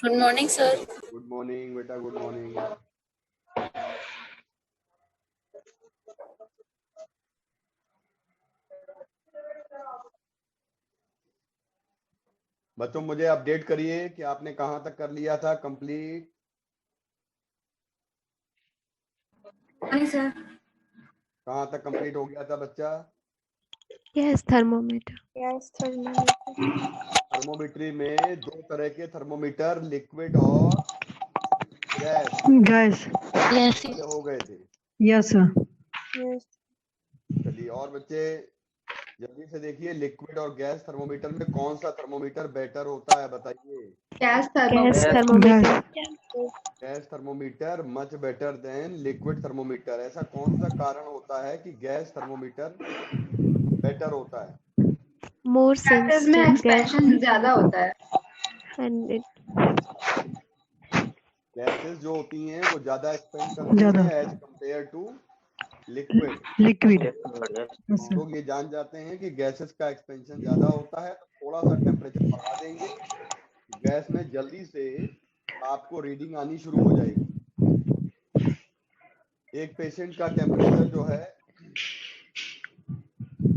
Good morning sir. Good morning बेटा, good morning. बच्चों मुझे अपडेट करिए कि आपने कहाँ तक कर लिया था कंप्लीट। सर कहाँ तक कंप्लीट हो गया था बच्चा? Yes thermometer. थर्मोमेट्री में दो तरह के थर्मोमीटर, लिक्विड और गैस गैस। यस वाले हो गए थे। Yes sir. चलिए और बच्चे जल्दी से देखिए, लिक्विड और गैस थर्मोमीटर में कौन सा थर्मोमीटर बेटर होता है बताइए। Gas thermometer. Gas thermometer much better than liquid thermometer. ऐसा कौन सा कारण होता है कि गैस थर्मोमीटर बेटर होता है? मोर में सेंसिटिव एक्सपेंशन ज्यादा होता है। गैसेस जो होती हैं वो ज्यादा एक्सपेंड करती ज्यादा। हैं as compared to liquid. Liquid. हम लोग ये जान जाते हैं कि गैसेस का एक्सपेंशन ज्यादा होता है, तो थोड़ा सा टेम्परेचर बढ़ा देंगे, गैस में जल्दी से आपको रीडिंग आनी शुरू हो जाएगी। एक पेशेंट का टेम्परेचर जो है,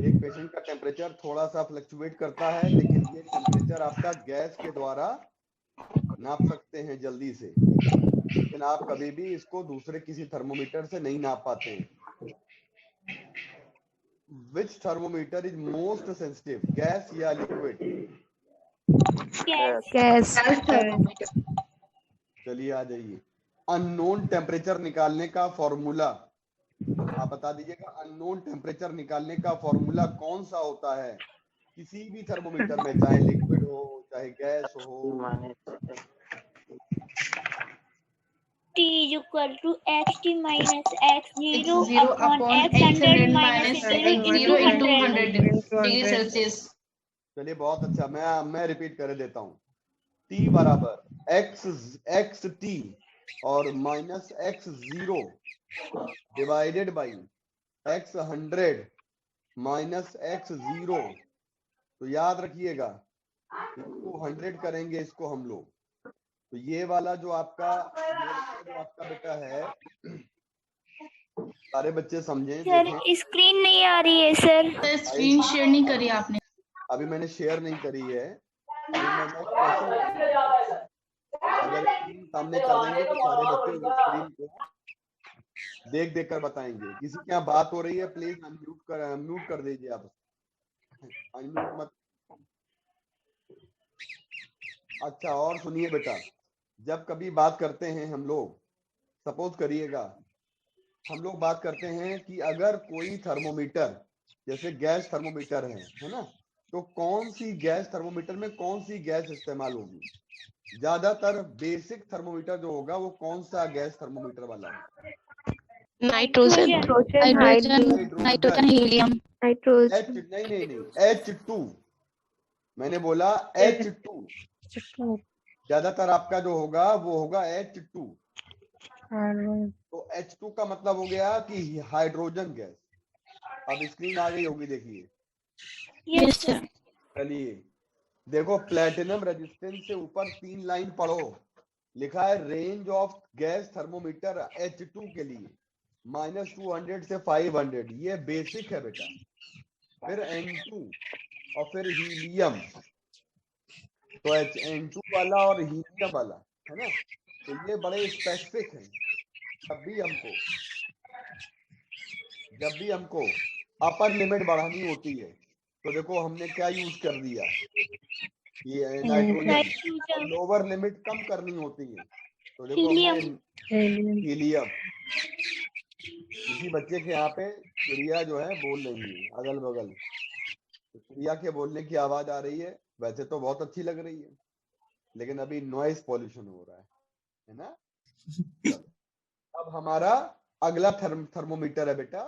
एक पेशेंट का टेम्परेचर थोड़ा सा फ्लक्चुएट करता है, लेकिन ये टेम्परेचर आपका गैस के द्वारा नाप सकते हैं जल्दी से, लेकिन आप कभी भी इसको दूसरे किसी थर्मोमीटर से नहीं नाप पाते हैं। Which thermometer is most sensitive, gas या लिक्विड? गैस। चलिए आ जाइए। अननोन टेम्परेचर निकालने का फॉर्मूला आप बता दीजिएगा। अननोन टेम्परेचर निकालने का फॉर्मूला कौन सा होता है किसी भी थर्मोमीटर में, चाहे लिक्विड हो चाहे गैस हो? T is equal to xt minus x0 0 upon x 100 minus x into 100 degree Celsius. चलिए बहुत अच्छा, मैं रिपीट कर देता हूँ। T बराबर एक्स टी और minus x0 divided by x100 minus x0। तो याद रखिएगा, इसको 100 करेंगे इसको हम लोग, तो ये वाला जो आपका बेटा है, सारे बच्चे समझें सर देखें। स्क्रीन नहीं आ रही है सर। स्क्रीन शेयर नहीं करी आपने। अभी मैंने शेयर नहीं करी है, अभी मैं कैसे, अगर स्क्रीन सामने कर देंगे तो सारे बच्चे उस स्क्रीन को देख देख कर बताएंगे। किसी के यहाँ बात हो रही है प्लीज म्यूट कर दीजिए आप, अनम्यूट मत। अच्छा और सुनिए बेटा, जब कभी बात करते हैं हम लोग, सपोज करिएगा हम लोग बात करते हैं कि अगर कोई थर्मोमीटर जैसे गैस थर्मोमीटर है ना, तो कौन सी गैस थर्मोमीटर में कौन सी गैस इस्तेमाल होगी? ज्यादातर बेसिक थर्मोमीटर जो होगा वो कौन सा गैस थर्मोमीटर वाला है? नाइट्रोजन। Nitrogen helium. नाइट्रोजन। नहीं H2, मैंने बोला H2। ज्यादातर आपका जो होगा वो होगा H2। तो H2 का मतलब हो गया कि हाइड्रोजन गैस। अब स्क्रीन आ गई होगी, देखिए। Yes sir. चलिए देखो, प्लेटिनम रेजिस्टेंस से ऊपर 3 लाइन पढ़ो, लिखा है range of gas thermometer H2 के लिए -200 से 500, ये बेसिक है बेटा। फिर N2 और फिर हीलियम, तो N2 वाला और हीलियम वाला है ना, तो ये बड़े स्पेसिफिक हैं। जब भी हमको अपर लिमिट बढ़ानी होती है तो देखो हमने क्या यूज कर दिया, ये नाइट्रोजन। और लोअर लिमिट कम करनी होती है तो देखो हमने हीलियम। किसी बच्चे के यहाँ पे चिड़िया जो है बोल रही है अगल बगल, तो चिड़िया के बोलने की आवाज आ रही है, वैसे तो बहुत अच्छी लग रही है, लेकिन अभी नॉइस पॉल्यूशन हो रहा है ना। चलो अब हमारा अगला थर्मोमीटर है बेटा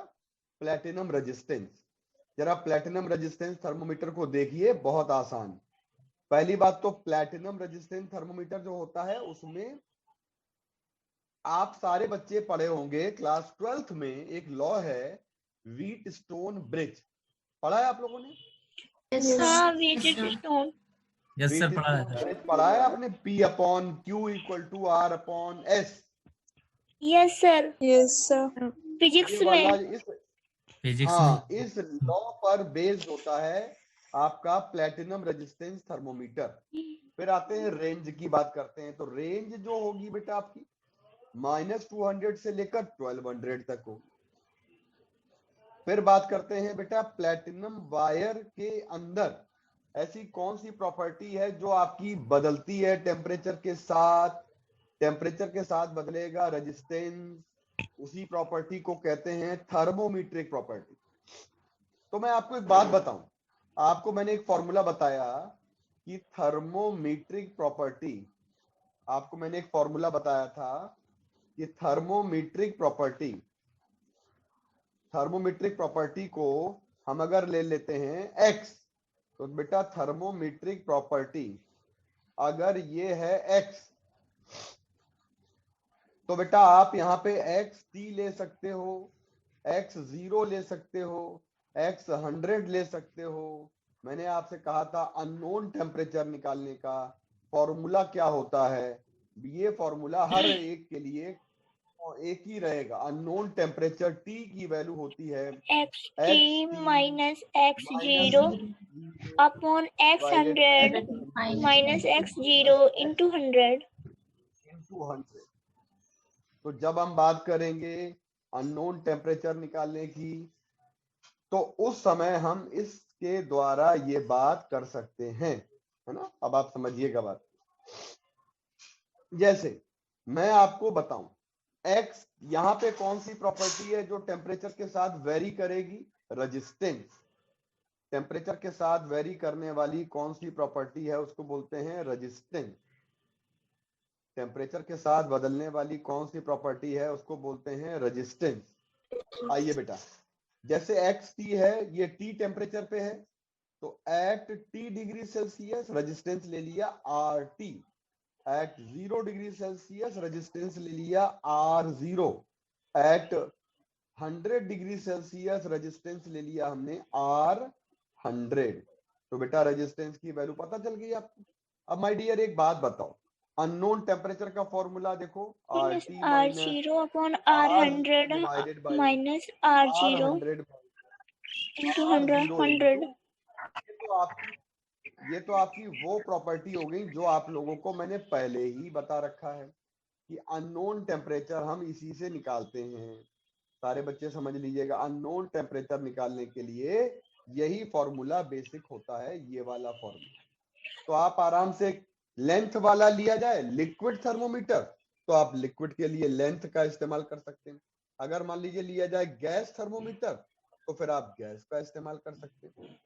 प्लेटिनम रेजिस्टेंस। जरा प्लेटिनम रेजिस्टेंस थर्मोमीटर को देखिए, बहुत आसान। पहली बात तो प्लेटिनम रेजिस्टेंस थर्मोमीटर जो होता है उसमें आप सारे बच्चे पढ़े होंगे क्लास 12th में, एक लॉ है व्हीटस्टोन ब्रिज, पढ़ा है आप लोगों ने? हाँ व्हीटस्टोन। यस सर, पढ़ा है सर। मैंने पढ़ा है आपने, P upon Q equal to R upon S। Yes sir, yes sir. Physics ये वाला में। इस फिजिक्स हाँ, में। इस लॉ पर बेस्ड होता है आपका प्लेटिनम रेजिस्टेंस थर्मोमीटर। फिर आते हैं रेंज की बात करते हैं। तो रेंज जो होगी बेटा आपकी -200 से लेकर 1200 तक हो। फिर बात करते हैं बेटा प्लेटिनम वायर के अंदर ऐसी कौन सी प्रॉपर्टी है जो आपकी बदलती है टेम्परेचर के साथ, टेम्परेचर के साथ बदलेगा रेजिस्टेंस, उसी प्रॉपर्टी को कहते हैं थर्मोमीट्रिक प्रॉपर्टी। तो मैं आपको एक बात बताऊं, आपको मैंने एक फॉर्मूला बताया कि थर्मोमीट्रिक प्रॉपर्टी, आपको मैंने एक फॉर्मूला बताया था कि थर्मोमीट्रिक प्रॉपर्टी को हम अगर ले लेते हैं x, तो बेटा थर्मोमीट्रिक प्रॉपर्टी अगर ये है x, तो बेटा आप यहाँ पे xt ले सकते हो, x0 ले सकते हो, x100 ले सकते हो। मैंने आपसे कहा था अननोन टेम्परेचर निकालने का फॉर्मूला क्या होता है, ये फॉर्मूला हर एक के लिए एक ही रहेगा। अननोन टेम्परेचर T की वैल्यू होती है xt minus x0 upon x100 minus x0 into 100। तो जब हम बात करेंगे अननोन टेम्परेचर निकालने की, तो उस समय हम इसके द्वारा ये बात कर सकते हैं, है ना। अब आप समझिएगा बात। जैसे मैं आपको बताऊं x, यहां पे कौन सी प्रॉपर्टी है जो टेम्परेचर के साथ वेरी करेगी, रेजिस्टेंस। टेम्परेचर के साथ वेरी करने वाली कौन सी प्रॉपर्टी है उसको बोलते हैं रेजिस्टेंस। टेम्परेचर के साथ बदलने वाली कौन सी प्रॉपर्टी है उसको बोलते हैं रेजिस्टेंस। आइए बेटा, जैसे xt है, ये T टेम्परेचर पे है, तो at T degree Celsius resistance ले लिया RT, at 0 degree Celsius resistance ले लिया R0, eight 100 degree Celsius resistance ले लिया हमने R100। तो बेटा रेजिस्टेंस की वैल्यू पता चल गई आपको। अब माय डियर एक बात बताओ, अननोन टेम्परेचर का फॉर्मूला देखो, RT minus R0 upon R R100 divided by minus R0 R100 into R0 100। ये तो आपकी वो प्रॉपर्टी हो गई जो आप लोगों को मैंने पहले ही बता रखा है कि अननोन टेम्परेचर हम इसी से निकालते हैं। सारे बच्चे समझ लीजिएगा, अननोन टेम्परेचर निकालने के लिए यही फॉर्मूला बेसिक होता है, ये वाला फॉर्मूला। तो आप आराम से लेंथ वाला लिया जाए लिक्विड थर्मोमीटर, तो आप लिक्विड के लिए लेंथ का इस्तेमाल कर सकते हैं। अगर मान लीजिए लिया जाए गैस थर्मोमीटर, तो फिर आप गैस का इस्तेमाल कर सकते हैं।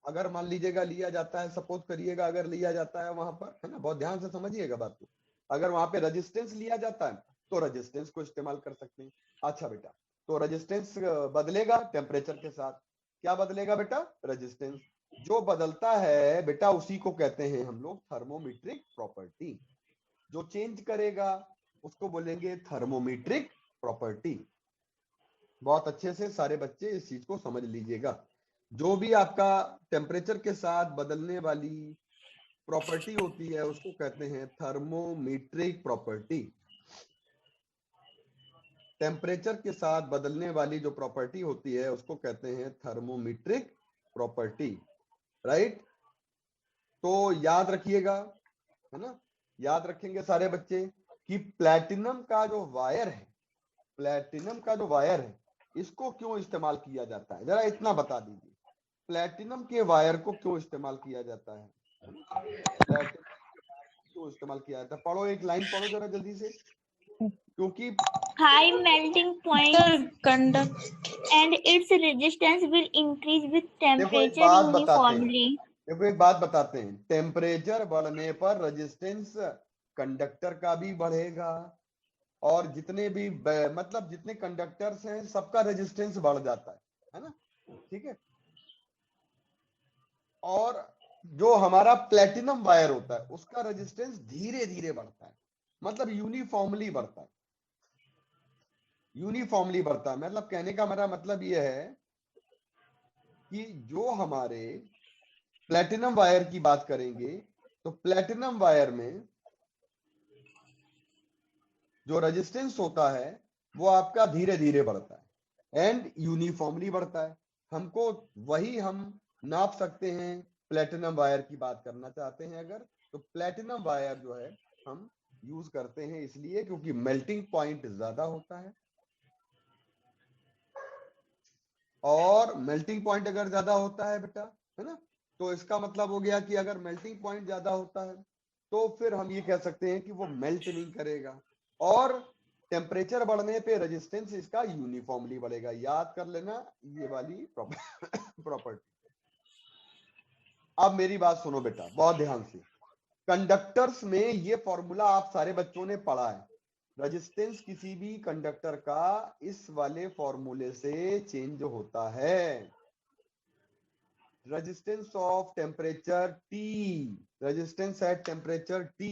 अगर मान लीजिएगा लिया जाता है, सपोज करिएगा अगर लिया जाता है वहां पर, है ना, बहुत ध्यान से समझिएगा बात को, अगर वहां पे रेजिस्टेंस लिया जाता है तो रेजिस्टेंस को इस्तेमाल कर सकते हैं। अच्छा बेटा, तो रेजिस्टेंस बदलेगा टेम्परेचर के साथ, क्या बदलेगा बेटा, रेजिस्टेंस। जो बदलता है बेटा उसी को कहते हैं हम लोग थर्मोमीट्रिक प्रॉपर्टी। जो चेंज करेगा उसको बोलेंगे थर्मोमीट्रिक प्रॉपर्टी। बहुत अच्छे से सारे बच्चे इस चीज को समझ लीजिएगा। जो भी आपका टेम्परेचर के साथ बदलने वाली प्रॉपर्टी होती है उसको कहते हैं थर्मोमीट्रिक प्रॉपर्टी। टेम्परेचर के साथ बदलने वाली जो प्रॉपर्टी होती है उसको कहते हैं थर्मोमीट्रिक प्रॉपर्टी, राइट। तो याद रखिएगा, है ना, याद रखेंगे सारे बच्चे कि प्लैटिनम का जो वायर है, प्लैटिनम का जो वायर है इसको क्यों इस्तेमाल किया जाता है, जरा इतना बता दीजिए। प्लैटिनम के वायर को क्यों इस्तेमाल किया जाता है, प्लैटिनम क्यों इस्तेमाल किया जाता है? पढ़ो, एक लाइन पढ़ो जरा जल्दी से। क्योंकि high melting point conduct and its resistance will increase with देखो एक temperature बात बताते हैं, uniformly. देखो एक बात बताते हैं, टेम्परेचर बढ़ने पर रेजिस्टेंस कंडक्टर का भी बढ़ेगा, और जितने भी मतलब जितने कंडक्टर्स हैं सबका रेजिस्टेंस बढ़ जाता है ना, ठीक है। और जो हमारा प्लेटिनम वायर होता है उसका रेजिस्टेंस धीरे धीरे बढ़ता है, मतलब यूनिफॉर्मली बढ़ता है, यूनिफॉर्मली बढ़ता है। मतलब कहने का मेरा मतलब यह है कि जो हमारे प्लेटिनम वायर की बात करेंगे तो प्लेटिनम वायर में जो रेजिस्टेंस होता है वो आपका धीरे धीरे बढ़ता है एंड यूनिफॉर्मली बढ़ता है। हमको वही हम नाप सकते हैं प्लेटिनम वायर की बात करना चाहते हैं अगर, तो प्लेटिनम वायर जो है हम यूज करते हैं इसलिए क्योंकि मेल्टिंग पॉइंट ज्यादा होता है, और मेल्टिंग पॉइंट अगर ज्यादा होता है बेटा, है ना, तो इसका मतलब हो गया कि अगर मेल्टिंग पॉइंट ज्यादा होता है तो फिर हम ये कह सकते हैं कि वो मेल्ट नहीं करेगा, और टेम्परेचर बढ़ने पे रेजिस्टेंस इसका यूनिफॉर्मली बढ़ेगा। याद कर लेना ये वाली प्रॉपर्टी। अब मेरी बात सुनो बेटा बहुत ध्यान से। कंडक्टर्स में ये फॉर्मूला आप सारे बच्चों ने पढ़ा है। रेजिस्टेंस किसी भी कंडक्टर का इस वाले फॉर्मूले से चेंज होता है। Resistance of temperature T, resistance at temperature T,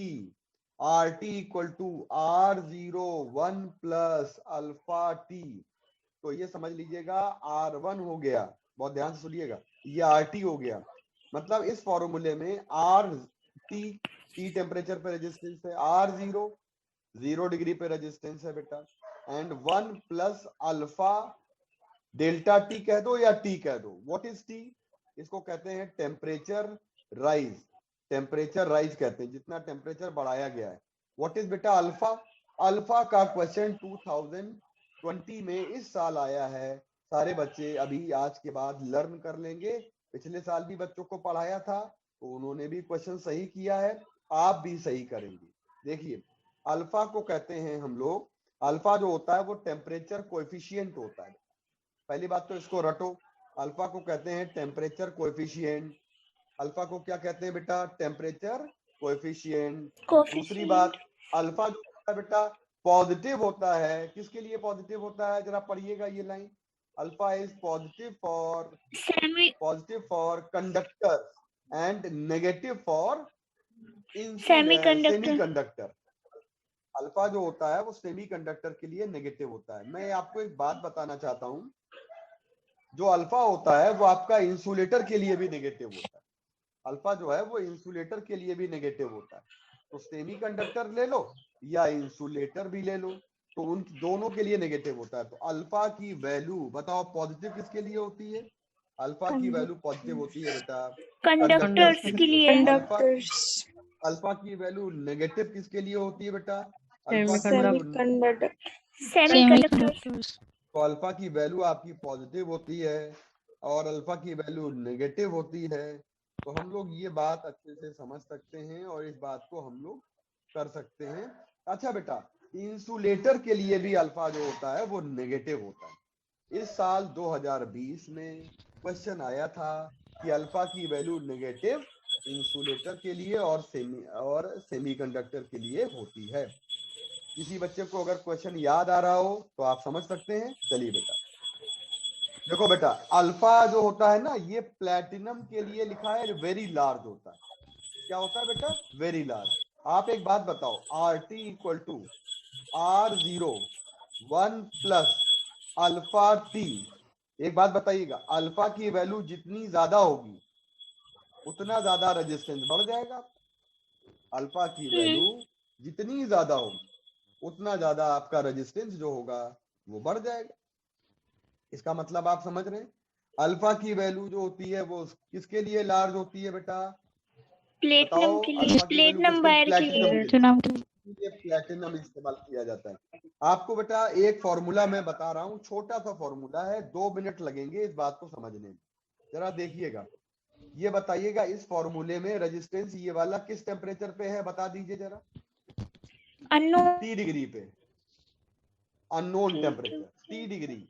RT equal to R01 plus alpha T। तो ये समझ लीजिएगा R1 हो गया, बहुत ध्यान से सुनिएगा, ये RT हो गया। मतलब इस फॉर्मूले में RT T टेम्परेचर पे रेजिस्टेंस है, R0 0 डिग्री पे रेजिस्टेंस है बेटा, and 1 plus alpha delta T कह दो या T कह दो। What is T? इसको कहते हैं टेम्परेचर राइज, टेम्परेचर राइज कहते हैं, जितना टेम्परेचर बढ़ाया गया है। व्हाट इज बेटा अल्फा? अल्फा का क्वेश्चन 2020 में इस साल आया है। सारे बच्चे अभी आज के बाद लर्न कर लेंगे, पिछले साल भी बच्चों को पढ़ाया था तो उन्होंने भी क्वेश्चन सही किया है, आप भी सही करेंगे। देखिए अल्फा को कहते हैं हम लोग, अल्फा जो होता है वो टेम्परेचर कोएफिशिएंट होता है। पहली बात तो इसको रटो, अल्फा को कहते हैं टेम्परेचर कोएफिशिएंट। अल्फा को क्या कहते हैं बेटा? Temperature coefficient. दूसरी बात, अल्फा जो होता है बेटा पॉजिटिव होता है। किसके लिए पॉजिटिव होता है जरा पढ़िएगा ये line. Alpha is positive for conductor and negative for semiconductor. Alpha जो होता है वो सेमीकंडक्टर के लिए नेगेटिव होता है। मैं आपको एक बात बताना चाहता हूं, जो अल्फा होता है वो आपका इंसुलेटर के लिए भी नेगेटिव होता है। अल्फा जो है वो इंसुलेटर के लिए भी नेगेटिव होता है। तो सेमीकंडक्टर ले लो या इंसुलेटर भी ले लो, तो उन दोनों के लिए नेगेटिव होता है। तो अल्फा की वैल्यू बताओ पॉजिटिव किसके लिए होती है? अल्फा की वैल्यू पॉजिटिव होती है बेटा कंडक्टर्स के लिए। अल्फा की वैल्यू नेगेटिव किसके लिए होती है बेटा? सेमीकंडक्टर्स। तो अल्फा की वैल्यू आपकी पॉजिटिव होती है और अल्फा की वैल्यू नेगेटिव होती है। तो हम लोग ये बात अच्छे से समझ सकते हैं और इस बात को हम लोग कर सकते हैं। अच्छा बेटा, इंसुलेटर के लिए भी अल्फा जो होता है वो नेगेटिव होता है। इस साल 2020 में क्वेश्चन आया था कि अल्फा की वैल्यू नेगेटिव इंसुलेटर के लिए और सेमीकंडक्टर के लिए होती है। किसी बच्चे को अगर क्वेश्चन याद आ रहा हो तो आप समझ सकते हैं। चलिए बेटा देखो बेटा, अल्फा जो होता है ना ये प्लैटिनम के लिए लिखा है वेरी लार्ज होता है। क्या होता है बेटा? Very large. आप एक बात बताओ, RT equal to R01 plus alpha T। एक बात बताइएगा, अल्फा की वैल्यू जितनी ज्यादा होगी उतना ज्यादा रेजिस्टेंस बढ़ जाएगा। अल्फा की वैल्यू जितनी ज्यादा होगी उतना ज्यादा आपका रेजिस्टेंस जो होगा वो बढ़ जाएगा। इसका मतलब आप समझ रहे हैं? अल्फा की वैल्यू जो होती है वो किसके लिए लार्ज होती है बेटा? प्लेटिनम के लिए, प्लेटिनम वायर के लिए। प्लेटिनम इस्तेमाल किया जाता है। आपको बेटा एक फॉर्मूला मैं बता रहा हूँ, छोटा सा फॉर्मूला है, 2 मिनट लगेंगे इस बात को समझने में। जरा देखिएगा, ये बताइएगा इस फॉर्मूले में रेजिस्टेंस ये वाला किस टेम्परेचर पे है, बता दीजिए जरा। T डिग्री पे, unknown temperature T degree,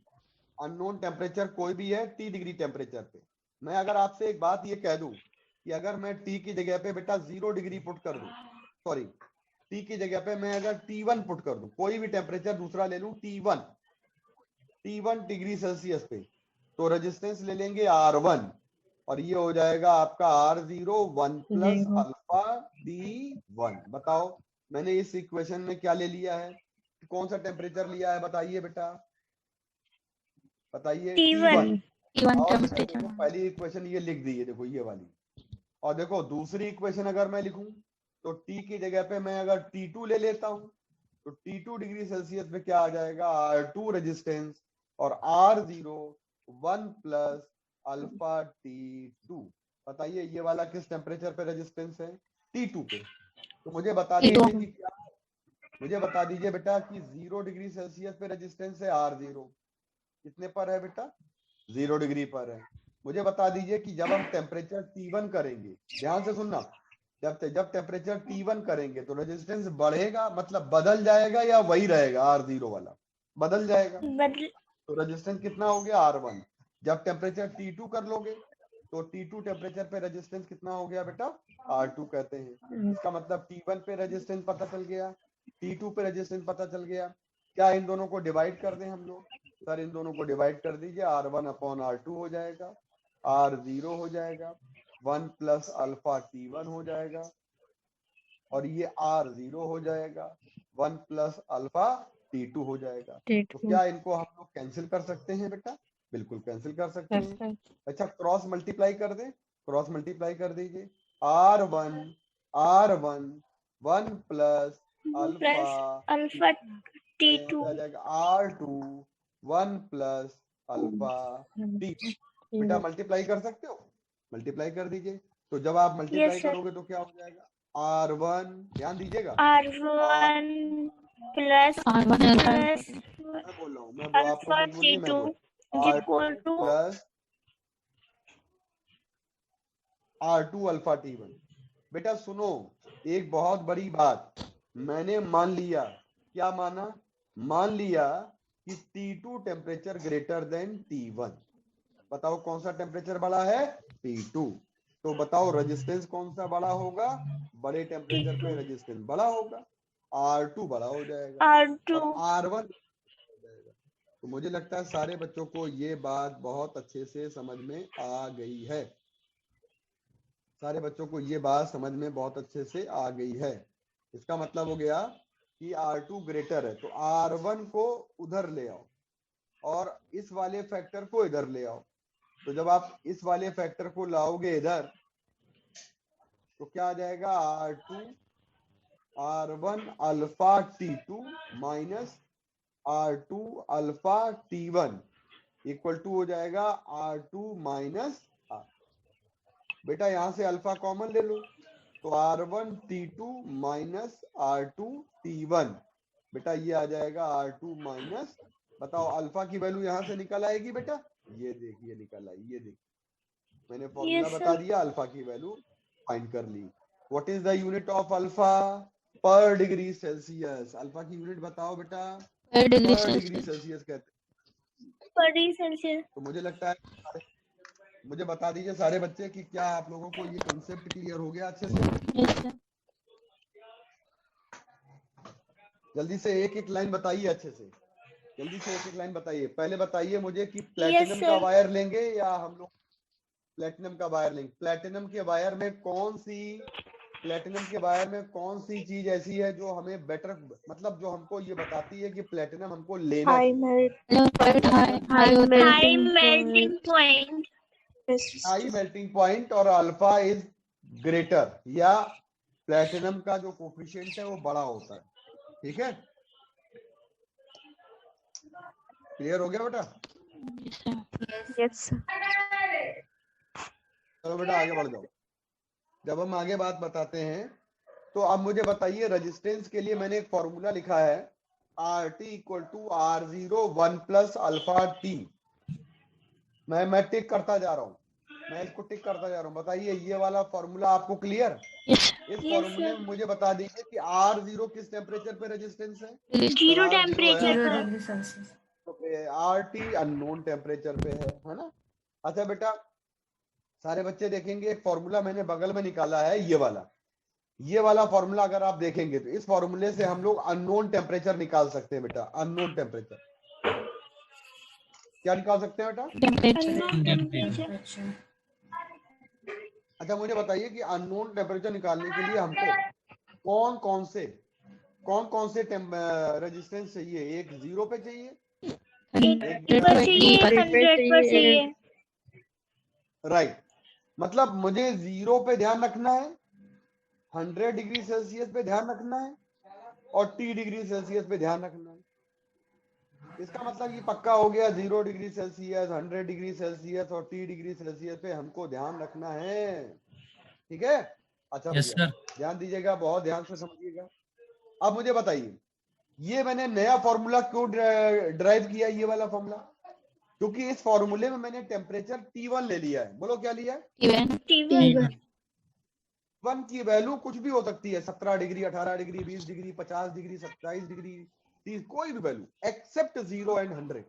unknown temperature कोई भी है T डिग्री टेम्परेचर पे। मैं अगर आपसे एक बात ये कह दूं कि अगर मैं T की जगह पे बेटा 0 डिग्री पुट कर दूं, सॉरी T की जगह पे मैं अगर T1 पुट कर दूं, कोई भी टेम्परेचर दूसरा ले लूं T1 डिग्री सेल्सियस पे, तो रेजिस्टेंस ले लेंगे R1 और ये हो जाएगा आपका R01 प्लस अल्फा D1। बताओ मैंने इस इक्वेशन में क्या ले लिया है, कौन सा टेम्परेचर लिया है बताइए बेटा, बताइए। T1 temperature. पहली इक्वेशन ये लिख दी है, देखो ये वाली और देखो दूसरी इक्वेशन अगर मैं लिखूं तो T की जगह पे मैं अगर T2 ले लेता हूं तो T2 डिग्री सेल्सियस पे क्या आ जाएगा, R2 रेजिस्टेंस और R0 1 प्लस अल्फा T2। बताइए ये वाला किस टेम्परेचर पे रेजिस्टेंस है, T2 पे। तो मुझे बता दीजिए कि क्या, मुझे बता दीजिए बेटा कि 0 डिग्री सेल्सियस पे रेजिस्टेंस है R0, कितने पर है बेटा, 0 डिग्री पर है। मुझे बता दीजिए कि जब हम टेम्परेचर T1 करेंगे, ध्यान से सुनना, जब टेम्परेचर T1 करेंगे तो रेजिस्टेंस बढ़ेगा, मतलब बदल जाएगा या वही रहेगा, R0 वाला बदल जाएगा, तो रेजिस्टेंस कितना हो गया, R1। जब टेम्परेचर T2 कर लोगे तो T2 टेम्परेचर पे रेजिस्टेंस कितना हो गया बेटा, R2 कहते हैं। इसका मतलब T1 पे रेजिस्टेंस पता चल गया, T2 पे रेजिस्टेंस पता चल गया। क्या इन दोनों को डिवाइड कर दें हम लोग, सर इन दोनों को डिवाइड कर दीजिए, R1 अपॉन R2 हो जाएगा, R0 हो जाएगा, 1 प्लस अल्फा T1 हो जाएगा, और ये R0 हो जाएगा, 1 प्लस अल्फा T2 हो जाएगा। तो क्या इनको हम लोग कैंसिल कर सकते हैं बेटा, बिल्कुल कैंसिल कर सकते हैं। अच्छा क्रॉस मल्टीप्लाई कर दें, क्रॉस मल्टीप्लाई कर दीजिए, R1 1 प्लस अल्फा T2 आ जाएगा R2 1 प्लस अल्फा T। बेटा मल्टीप्लाई कर सकते हो, मल्टीप्लाई कर दीजिए। तो जब आप मल्टीप्लाई करोगे तो क्या हो जाएगा, R1, ध्यान दीजिएगा, R1 प्लस मैं बोल रहा हूँ, मैं आप अल्फा लोग बोलिए, मैं T2 बोल equal two plus R2 alpha T1। बेटा सुनो, एक बहुत बड़ी बात, मैंने मान लिया, क्या माना, मान लिया कि T2 temperature greater than T1। बताओ कौन सा टेम्परेचर बड़ा है, T2। तो बताओ रेजिस्टेंस कौन सा बड़ा होगा, बड़े टेम्परेचर पे रेजिस्टेंस बड़ा होगा, R2 बड़ा हो जाएगा R2 और R1 हो जाएगा। तो मुझे लगता है सारे बच्चों को ये बात बहुत अच्छे से समझ में आ गई है, सारे बच्चों को ये बात समझ में बहुत अच्छे से आ गई है। इसका मतलब हो गया कि R2 ग्रेटर है, तो R1 को उधर ले आओ और इस वाले फैक्टर को इधर ले आओ। तो जब आप इस वाले फैक्टर को लाओगे इधर तो क्या आ जाएगा, R1 alpha T2 minus R2 alpha T1 equal to हो जाएगा R2 माइनस R। बेटा यहां से अल्फा कॉमन ले लो, तो R1 T2 minus R2 T1, बेटा ये आ जाएगा R2 माइनस, बताओ अल्फा की वैल्यू यहां से निकल आएगी बेटा, ये देखिए निकल आई, ये देखिए मैंने फॉर्मूला बता दिया, अल्फा की वैल्यू फाइंड कर ली। What is the unit of alpha, per degree Celsius. Alpha की यूनिट बताओ बेटा, पर डिग्री सेल्सियस कहते हैं, पर डिग्री सेल्सियस। तो मुझे लगता है, मुझे बता दीजिए सारे बच्चे कि क्या आप लोगों को ये कॉन्सेप्ट क्लियर हो गया अच्छे से। जल्दी से एक एक लाइन बताइए अच्छे से, जल्दी से एक एक लाइन बताइए। पहले बताइए मुझे कि प्लेटिनम का वायर लेंगे या हम लोग प्लेटिनम का वायर लेंगे। प्लेटिनम के वायर में कौन सी, प्लेटिनम के वायर में कौन सी चीज ऐसी है जो हमें बेटर, मतलब जो हमको ये बताती है कि प्लेटिनम हमको लेना high melting point, high melting point और अल्फा इज ग्रेटर, या प्लेटिनम का जो कोफिशिएंट है वो बड़ा होता है, ठीक है। क्लियर हो गया बेटा, यस चलो बेटा आगे बढ़ जाओ। जब हम आगे बात बताते हैं तो अब मुझे बताइए, रेजिस्टेंस के लिए मैंने एक फॉर्मूला लिखा है, RT equal to R0 1 plus alpha T। मैं टिक करता जा रहा हूँ, मैं इसको टिक करता जा रहा हूँ। बताइए ये वाला फॉर्मूला आपको क्लियर, इस फॉर्मूले में मुझे बता दीजिए कि R0 किस टेम्परेचर पे रेजिस्टेंस है, 0 टेम्परेचर पर। RT अननोन टेम्परेचर पे है ना। अच्छा बेटा सारे बच्चे देखेंगे, एक फॉर्मूला मैंने बगल में निकाला है, ये वाला फॉर्मूला अगर आप देखेंगे तो इस फॉर्मूले से हम लोग अननोन टेम्परेचर निकाल सकते हैं बेटा। अननोन टेम्परेचर क्या निकाल सकते हैं बेटा, अच्छा मुझे बताइए कि अननोन टेम्परेचर निकालने के लिए हमको कौन कौन से रेजिस्टेंस चाहिए, एक 0 पे चाहिए, एक 100 पर चाहिए, 100 पर चाहिए, राइट। मतलब मुझे 0 पे ध्यान रखना है, 100 डिग्री सेल्सियस पे ध्यान रखना है और T डिग्री सेल्सियस पे ध्यान रखना है। इसका मतलब ये पक्का हो गया, 0 डिग्री सेल्सियस, 100 डिग्री सेल्सियस और T डिग्री सेल्सियस पे हमको ध्यान रखना है। ठीक है? अच्छा यस भैया सर। ध्यान दीजिएगा, बहुत ध्यान से समझिएगा। अब मुझे बताइए, ये मैंने नया फॉर्मूला क्यों ड्राइव किया, ये वाला फॉर्मूला? क्योंकि इस फॉर्मूले में मैंने टेम्परेचर T1 ले लिया है। बोलो क्या लिया है? T1 वन की वैल्यू कुछ भी हो सकती है, 17 degree, 18 degree, 20 degree, 50 degree, 27 degree, 30, कोई भी वैल्यू एक्सेप्ट 0 एंड 100।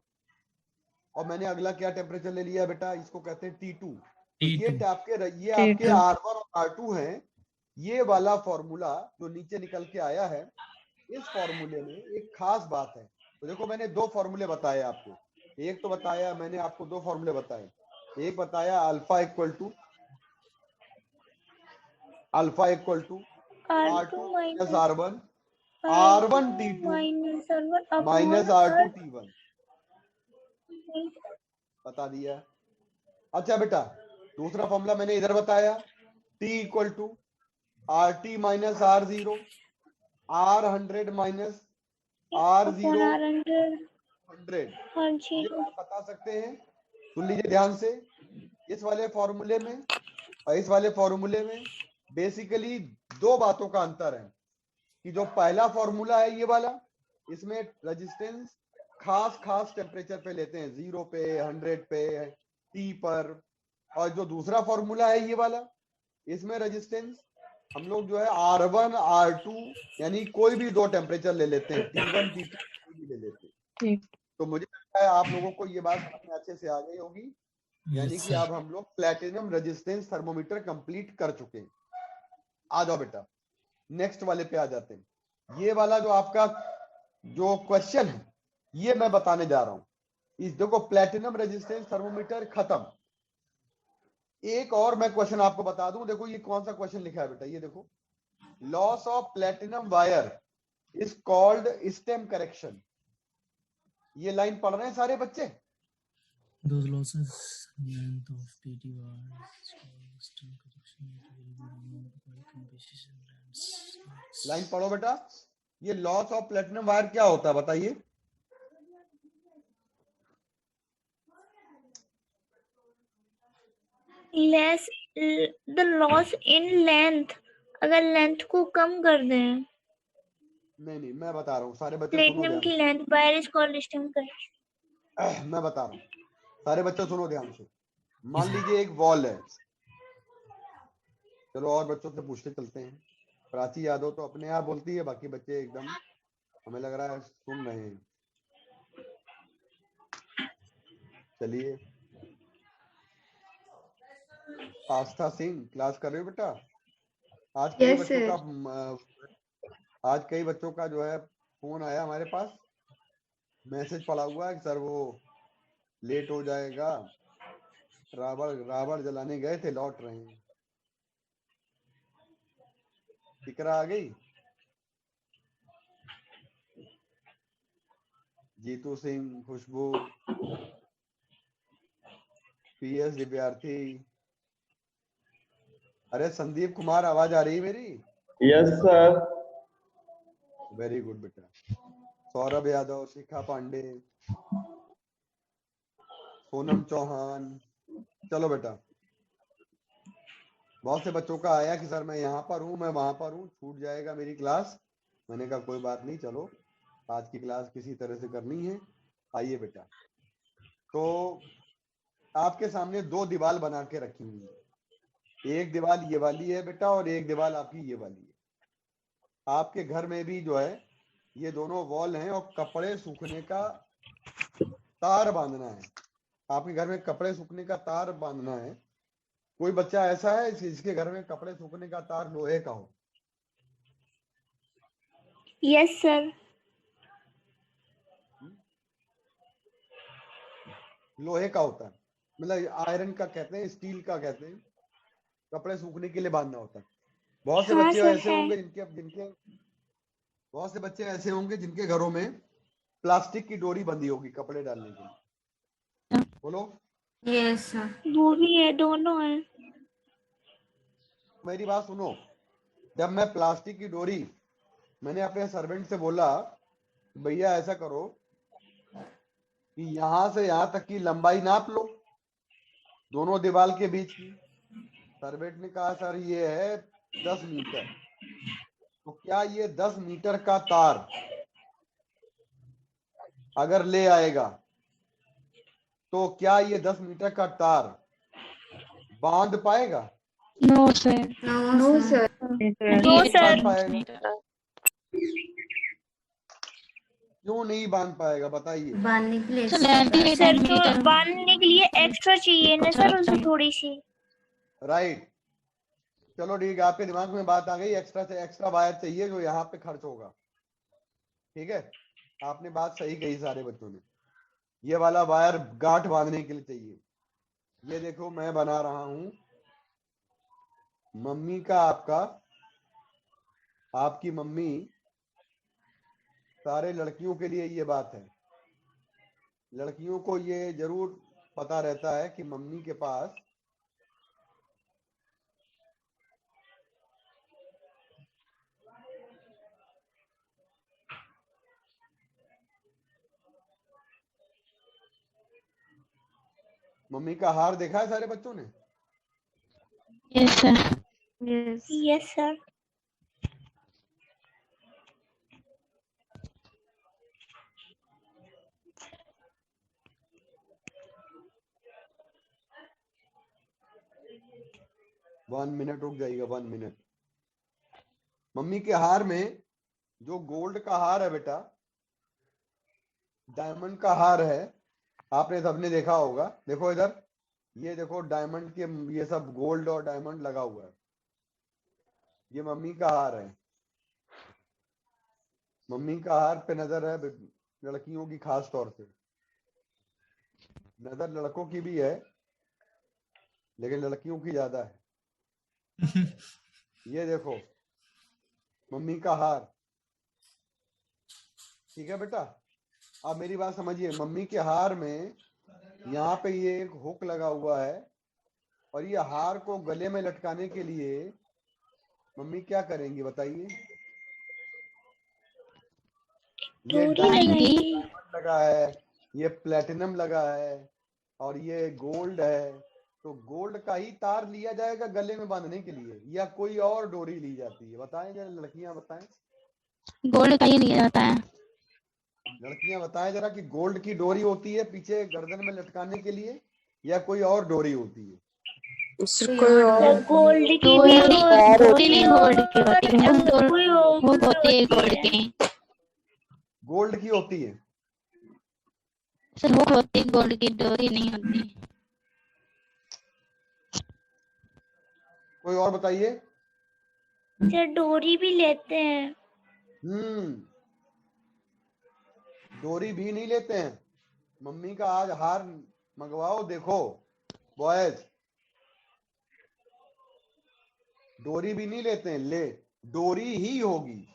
और मैंने अगला क्या टेम्परेचर ले लिया बेटा? इसको कहते हैं T2। ये आपके R1 और R2 हैं। ये वाला फॉर्मूला जो नीचे निकल के आया है, इस फॉर्मूले में एक खास बात है। तो देखो मैंने दो फॉर्मूले बताए आपको। एक तो बताया मैंने आपको, दो फॉर्मूले बताए। एक बताया alpha equal to R2 minus R1, R1 T2 minus R2 T1, बता दिया। अच्छा बेटा, दूसरा फॉर्मूला मैंने इधर बताया, T equal to RT minus R0, R100 minus R0 100। ये आप बता सकते हैं, सुन लीजिए ध्यान से। इस वाले फॉर्मूले में और इस वाले फॉर्मूले में बेसिकली दो बातों का अंतर है कि जो पहला फॉर्मूला है ये वाला, इसमें रेजिस्टेंस खास टेम्परेचर पे लेते हैं, 0 पे, 100 पे, T पर। और जो दूसरा फॉर्मूला है ये वाला, इसमें रेजिस्टेंस हम लोग जो है R1 R2 यानी कोई भी दो टेम्परेचर ले लेते हैं, T1 T2 कोई भी ले लेते हैं। तो मुझे लगता है आप लोगों को ये बात समझ में अच्छे से आ गई होगी, यानी कि अब हम लोग प्लैटिनम रेजिस्टेंस थर्मोमीटर कंप्लीट कर चुके हैं। आ जाओ बेटा, नेक्स्ट वाले पे आ जाते हैं। ये वाला जो आपका जो क्वेश्चन है, ये मैं बताने जा रहा हूं। इस देखो, प्लैटिनम रेजिस्टेंस थर्मोमीटर खत्म। एक और मैं क्वेश्चन आपको बता दूं। देखो ये कौन सा क्वेश्चन लिखा है बेटा, ये देखो, loss of platinum wire is called stem correction. ये लाइन पढ़ रहे हैं सारे बच्चे? Those losses length of PT bars stem correction will be removed by composition lens. Line पढ़ो बेटा। ये लॉस ऑफ प्लैटिनम वायर क्या होता है बताइए? Less the loss in length, अगर लेंथ को कम कर दें। नहीं मैं बता रहा हूँ, सारे बच्चे सुनो प्लेटिनम ध्यान की से। Length wire is called stem correction. मैं बता रहा हूँ, सारे बच्चे सुनो ध्यान से। मान लीजिए एक वॉल है, चलो और बच्चों से पूछते चलते हैं। प्राची यादव तो अपने आप बोलती है, बाकी बच्चे एकदम हमें लग रहा है सुन रहे हैं। चलिए, आस्था सिंह क्लास कर रहे हो बेटा? आज कई बच्चों का आज कई बच्चों का जो है फोन आया हमारे पास, मैसेज पड़ा हुआ है कि सर वो लेट हो जाएगा, रावण जलाने गए थे, लौट रहे हैं। फिक्र आ गई? जीतू सिंह, खुशबू, PS दिव्यार्थी, अरे संदीप कुमार, आवाज आ रही है मेरी? Yes sir. वेरी गुड बेटा। सौरभ यादव, शिखा पांडे, सोनम चौहान। चलो बेटा, बहुत से बच्चों का आया कि सर मैं यहाँ पर हूँ, मैं वहां पर हूँ, छूट जाएगा मेरी क्लास। मैंने कहा कोई बात नहीं, चलो आज की क्लास किसी तरह से करनी है। आइए बेटा, तो आपके सामने दो दीवार बना के रखी हुई है। एक दीवार ये वाली है बेटा और एक दीवार आपकी ये वाली है। आपके घर में भी जो है ये दोनों वॉल हैं और कपड़े सूखने का तार बांधना है। आपके घर में कपड़े सूखने का तार बांधना है। कोई बच्चा ऐसा है जिसके घर में कपड़े सूखने का तार लोहे का हो? Yes sir. लोहे का होता है, मतलब आयरन का कहते हैं, स्टील का कहते हैं, कपड़े सूखने के लिए बांधना होता है। बहुत से बच्चे ऐसे होंगे जिनके बहुत से बच्चे ऐसे होंगे जिनके घरों में प्लास्टिक की डोरी बंधी होगी कपड़े डालने के लिए। बोलो। Yes sir. वो भी है, दोनों है। मेरी बात सुनो, जब मैं प्लास्टिक की डोरी, मैंने अपने सर्वेंट से बोला भैया ऐसा करो कि यहां से यहां तक की लंबाई नाप लो दोनों दीवार के बीच की। सर्वेंट ने कहा सर ये है 10 मीटर। तो क्या ये 10 मीटर का तार अगर ले आएगा तो क्या ये 10 मीटर का तार बांध पाएगा? No sir. No, sir. No नहीं सर। बांध पाएगा। क्यों नहीं बांध पाएगा बताइए? बांधने के लिए सर तो बांधने के लिए एक्स्ट्रा चाहिए ना सर, उसे थोड़ी सी। राइट, चलो ठीक है, आपके दिमाग में बात आ गई, एक्स्ट्रा से एक्स्ट्रा वायर चाहिए जो यहाँ पे खर्च होगा। ठीक है, आपने बात सही कही सारे बच्चों ने। ये वाला वायर गांठ बांधने के लिए चाहिए। ये देखो मैं बना रहा हूं, मम्मी का आपका, आपकी मम्मी, सारे लड़कियों के लिए ये बात है। लड़कियों को ये जरूर पता रहता है कि मम्मी के पास मम्मी का हार देखा है सारे बच्चों ने? Yes sir. Yes. Yes sir. One minute रुक जाइएगा, 1 मिनट। मम्मी के हार में जो गोल्ड का हार है बेटा, डायमंड का हार है, आपने सबने देखा होगा। देखो इधर, ये देखो डायमंड के, ये सब गोल्ड और डायमंड लगा हुआ है। ये मम्मी का हार है। मम्मी का हार पे नजर है लड़कियों की, खास तौर से। नजर लड़कों की भी है लेकिन लड़कियों की ज्यादा है। ये देखो मम्मी का हार, ठीक है बेटा। अब मेरी बात समझिए, मम्मी के हार में यहाँ पे ये एक हुक लगा हुआ है और ये हार को गले में लटकाने के लिए मम्मी क्या करेंगी बताइए? ये डायमंड लगा है, ये प्लेटिनम लगा है और ये गोल्ड है। तो गोल्ड का ही तार लिया जाएगा गले में बांधने के लिए या कोई और डोरी ली जाती है? बताएं जरा, लड़कियां बताएं। गोल्ड का ही लिया जाता है। लड़कियां बताएं जरा कि गोल्ड की डोरी होती है पीछे गर्दन में लटकाने के लिए या कोई और डोरी होती है? गोल्ड की डोरी भी नहीं, गोल्ड की होती है। वो होती है गोल्ड की। गोल्ड की होती है सर वो होती है गोल्ड की, डोरी नहीं होती। कोई और बताइए। सर डोरी भी लेते हैं। डोरी भी नहीं लेते हैं। मम्मी का आज हार मंगवाओ, देखो बॉयज, डोरी भी नहीं लेते हैं, ले डोरी ही होगी।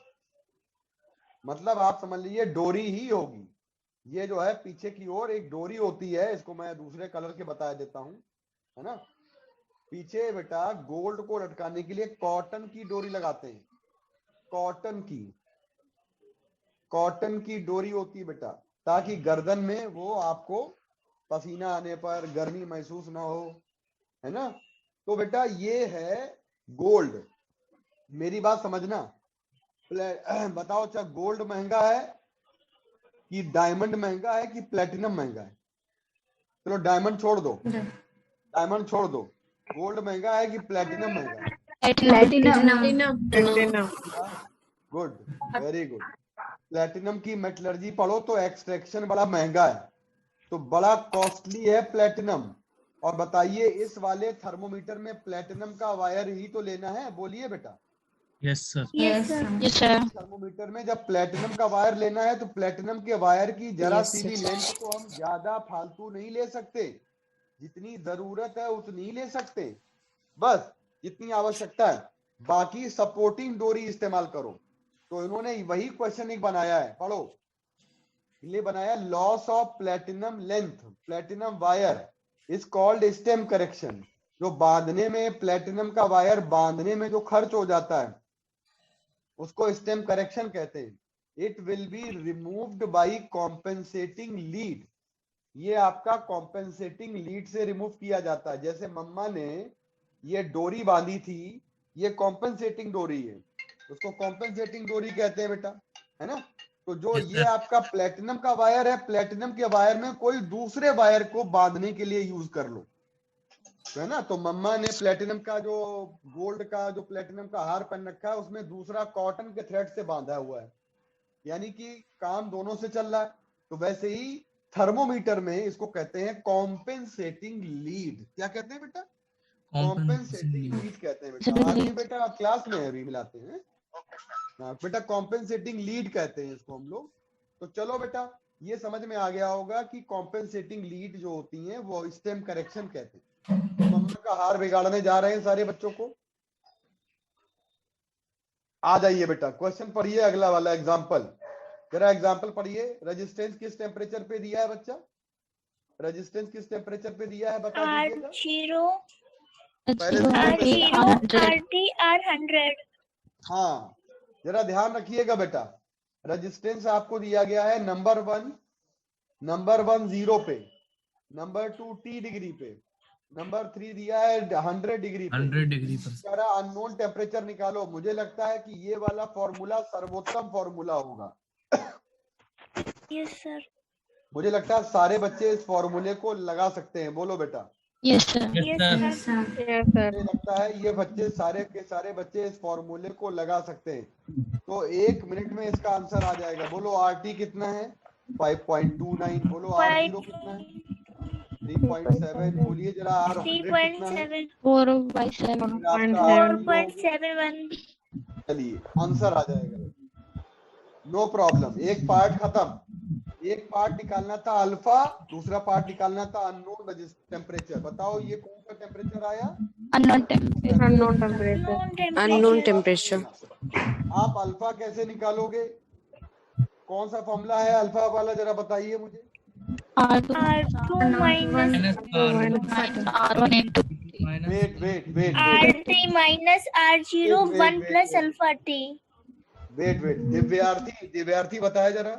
मतलब आप समझ लीजिए डोरी ही होगी। ये जो है पीछे की ओर एक डोरी होती है, इसको मैं दूसरे कलर के बता देता हूं, है ना। पीछे बेटा गोल्ड को लटकाने के लिए कॉटन की डोरी लगाते हैं। कॉटन की डोरी होती है बेटा, ताकि गर्दन में वो आपको पसीना आने पर गर्मी महसूस ना हो, है ना। तो बेटा ये है गोल्ड। मेरी बात समझना। बताओ अच्छा, गोल्ड महंगा है कि डायमंड महंगा है कि प्लेटिनम महंगा है? चलो डायमंड छोड़ दो, डायमंड छोड़ दो। गोल्ड महंगा है कि प्लेटिनम महंगा है? Platinum. Good, very good. Platinum की मेटलर्जी पढ़ो तो एक्सट्रैक्शन बड़ा महंगा है, तो बड़ा कॉस्टली है प्लेटिनम। और बताइए इस वाले थर्मोमीटर में प्लेटिनम का वायर ही तो लेना है, बोलिए बेटा। Yes sir. Yes sir. Thermometer में जब प्लेटिनम का वायर लेना है तो प्लेटिनम के वायर की जरा सी भी लेंथ को हम ज्यादा फालतू नहीं ले सकते। जितनी जरूरत है उतनी ही ले सकते, बस जितनी आवश्यकता है। बाकी सपोर्टिंग डोरी इस्तेमाल करो। तो इन्होंने वही क्वेश्चन एक बनाया है, पढ़ो। ये बनाया, loss of platinum length platinum wire is called stem correction. जो बांधने में प्लेटिनम का वायर बांधने में जो खर्च हो जाता है उसको स्टेम करेक्शन कहते हैं. It will be removed by compensating lead. ये आपका कॉम्पेंसेटिंग लीड से रिमूव किया जाता है. जैसे मम्मा ने ये डोरी बांधी थी, ये कॉम्पेंसेटिंग डोरी है, उसको कॉम्पेंसेटिंग डोरी कहते हैं बेटा, है ना. तो जो Yes, ये sir. आपका प्लेटिनम का वायर है, प्लेटिनम के वायर में कोई दूसरे वायर को बांधने के लिए यूज कर लो, है ना. तो मम्मा ने प्लेटिनम का जो गोल्ड का जो प्लेटिनम का हार पहन रखा है उसमें दूसरा कॉटन के थ्रेड से बांधा हुआ है, यानी कि काम दोनों से चल रहा है. तो वैसे ही थर्मोमीटर में इसको कहते हैं कॉम्पेंसेटिंग लीड. क्या कहते हैं बेटा? कॉम्पेंसेटिंग लीड कहते हैं बेटा. आज नहीं बेटा, आप क्लास में अभी मिलाते हैं. हाँ बेटा, कॉम्पेंसेटिंग लीड कहते हैं इसको हम लोग. तो चलो बेटा, ये समझ में आ गया होगा कि कॉम्पेंसेटिंग लीड जो होती हैं वो स्टेम करेक्शन कहते हैं. तो मम्मा का हार बिगाड़ने जा रहे हैं सारे बच्चों को. आ जाइए बेटा, क्वेश्चन पढ़िए अगला वाला एग्जाम्पल. जरा एग्जाम्पल पढ़िए. रेजिस्टेंस किस टेम्परेचर पे दिया है बच्चा? रेजिस्टेंस किस टेम्परेचर पे दिया है बता दीजिएगा. R0 R100. हाँ, जरा ध्यान रखिएगा बेटा. रेजिस्टेंस आपको दिया गया है नंबर वन 0 पे, नंबर 2 T डिग्री पे, नंबर 3 दिया है 100 डिग्री पे. 100 डिग्री पर. जरा अननोन टेम्परेचर निकालो. मुझे लगता है कि ये वाला फॉर्मूला सर्वोत्तम फॉर्मूला होगा. Yes sir. मुझे लगता है सारे बच्चे इस फॉर्मूले को लगा सकते हैं. बोलो बेटा. Yes sir. Yes, sir. मुझे लगता है ये बच्चे सारे के सारे बच्चे इस फॉर्मूले को लगा सकते हैं. तो 1 मिनट में इसका आंसर आ जाएगा. बोलो RT कितना है? 5.29. बोलो R0 कितना है? 3.7. बोलिए जरा R100 कितना है? 3.7. 4/7. 4.71. चलिए आंसर आ जाएगा. No problem. एक पार्ट खत्म. एक पार्ट निकालना था अल्फा, दूसरा पार्ट निकालना था अननोन टेम्परेचर. बताओ ये कौन सा टेम्परेचर आया? Unknown temperature. Unknown temperature. आप अल्फा कैसे निकालोगे? कौन सा फॉर्मूला है अल्फा वाला, जरा बताइए मुझे. R2 minus R1 into wait R3 minus R0 1 plus alpha T. Wait. Divyarthi बताया जरा.